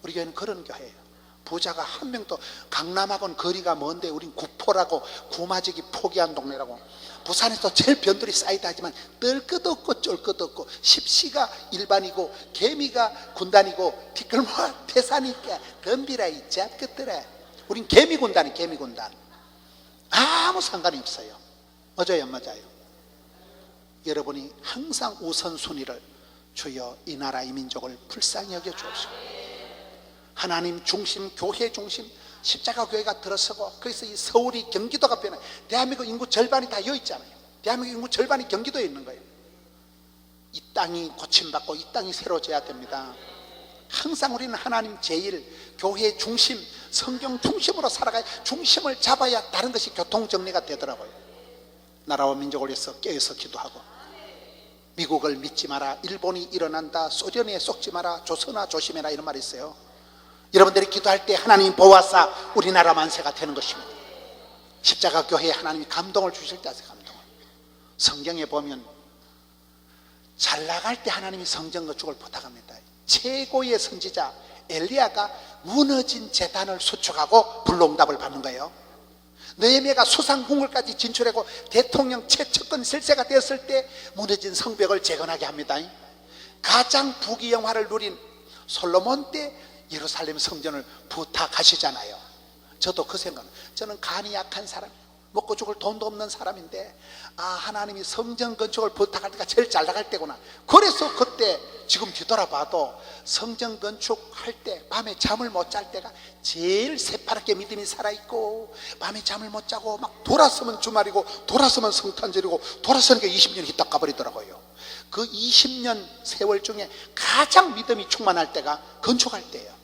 A: 우리 교회는 그런 교회예요. 부자가 한 명도, 강남하고는 거리가 먼데 우린 구포라고 구마지기 포기한 동네라고. 부산에서 제일 변들이 쌓이다 하지만 뜰 것 없고 쫄 것 없고 십시가 일반이고 개미가 군단이고 뒷골모가 태산이니까 덤비라 이 잡것들아. 우린 개미군단이 개미군단. 아무 상관이 없어요. 맞아요, 안 맞아요? 여러분이 항상 우선순위를 주여 이 나라 이 민족을 불쌍히 여겨 주옵시고, 하나님 중심, 교회 중심, 십자가 교회가 들어서고, 그래서 이 서울이 경기도가 변해. 대한민국 인구 절반이 다 여기 있잖아요. 대한민국 인구 절반이 경기도에 있는 거예요. 이 땅이 고침받고 이 땅이 새로워져야 됩니다. 항상 우리는 하나님 제일, 교회 중심, 성경 중심으로 살아가야, 중심을 잡아야 다른 것이 교통정리가 되더라고요. 나라와 민족을 위해서 깨어서 기도하고, 미국을 믿지 마라, 일본이 일어난다, 소련에 속지 마라, 조선아 조심해라, 이런 말이 있어요. 여러분들이 기도할 때 하나님 보아사 우리나라 만세가 되는 것입니다. 십자가 교회에 하나님이 감동을 주실 때 하세요. 감동을. 성경에 보면 잘 나갈 때 하나님이 성전 건축을 부탁합니다. 최고의 선지자 엘리야가 무너진 제단을 수축하고 불로응답을 받는 거예요. 느헤미야가 수상궁궐까지 진출하고 대통령 최측근 실세가 되었을 때 무너진 성벽을 재건하게 합니다. 가장 부귀영화를 누린 솔로몬 때 예루살렘 성전을 부탁하시잖아요. 저도 그 생각, 저는 간이 약한 사람, 먹고 죽을 돈도 없는 사람인데, 하나님이 성전 건축을 부탁할 때가 제일 잘 나갈 때구나. 그래서 그때 지금 뒤돌아봐도 성전 건축할 때 밤에 잠을 못 잘 때가 제일 새파랗게 믿음이 살아있고, 밤에 잠을 못 자고 막 돌아서면 주말이고 돌아서면 성탄절이고 돌아서니까 20년이 휘딱 가버리더라고요. 그 20년 세월 중에 가장 믿음이 충만할 때가 건축할 때예요.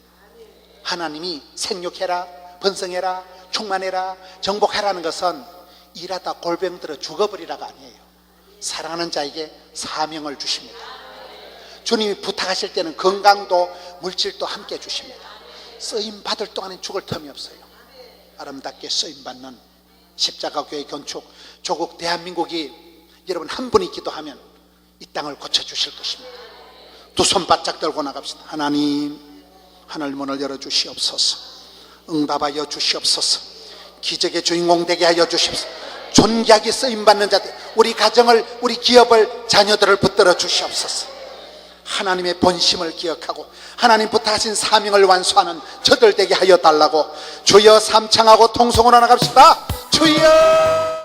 A: 하나님이 생육해라, 번성해라, 충만해라, 정복하라는 것은 일하다 골병 들어 죽어버리라가 아니에요. 사랑하는 자에게 사명을 주십니다. 주님이 부탁하실 때는 건강도 물질도 함께 주십니다. 쓰임 받을 동안엔 죽을 틈이 없어요. 아름답게 쓰임 받는 십자가교회 건축, 조국 대한민국이 여러분 한 분이 기도하면 이 땅을 고쳐주실 것입니다. 두 손 바짝 들고 나갑시다. 하나님, 하늘 문을 열어주시옵소서. 응답하여 주시옵소서. 기적의 주인공 되게 하여 주시옵소서. 존귀하게 쓰임받는 자들, 우리 가정을, 우리 기업을, 자녀들을 붙들어 주시옵소서. 하나님의 본심을 기억하고 하나님부터 하신 사명을 완수하는 저들 되게 하여 달라고 주여 삼창하고 통성으로 나갑시다. 주여.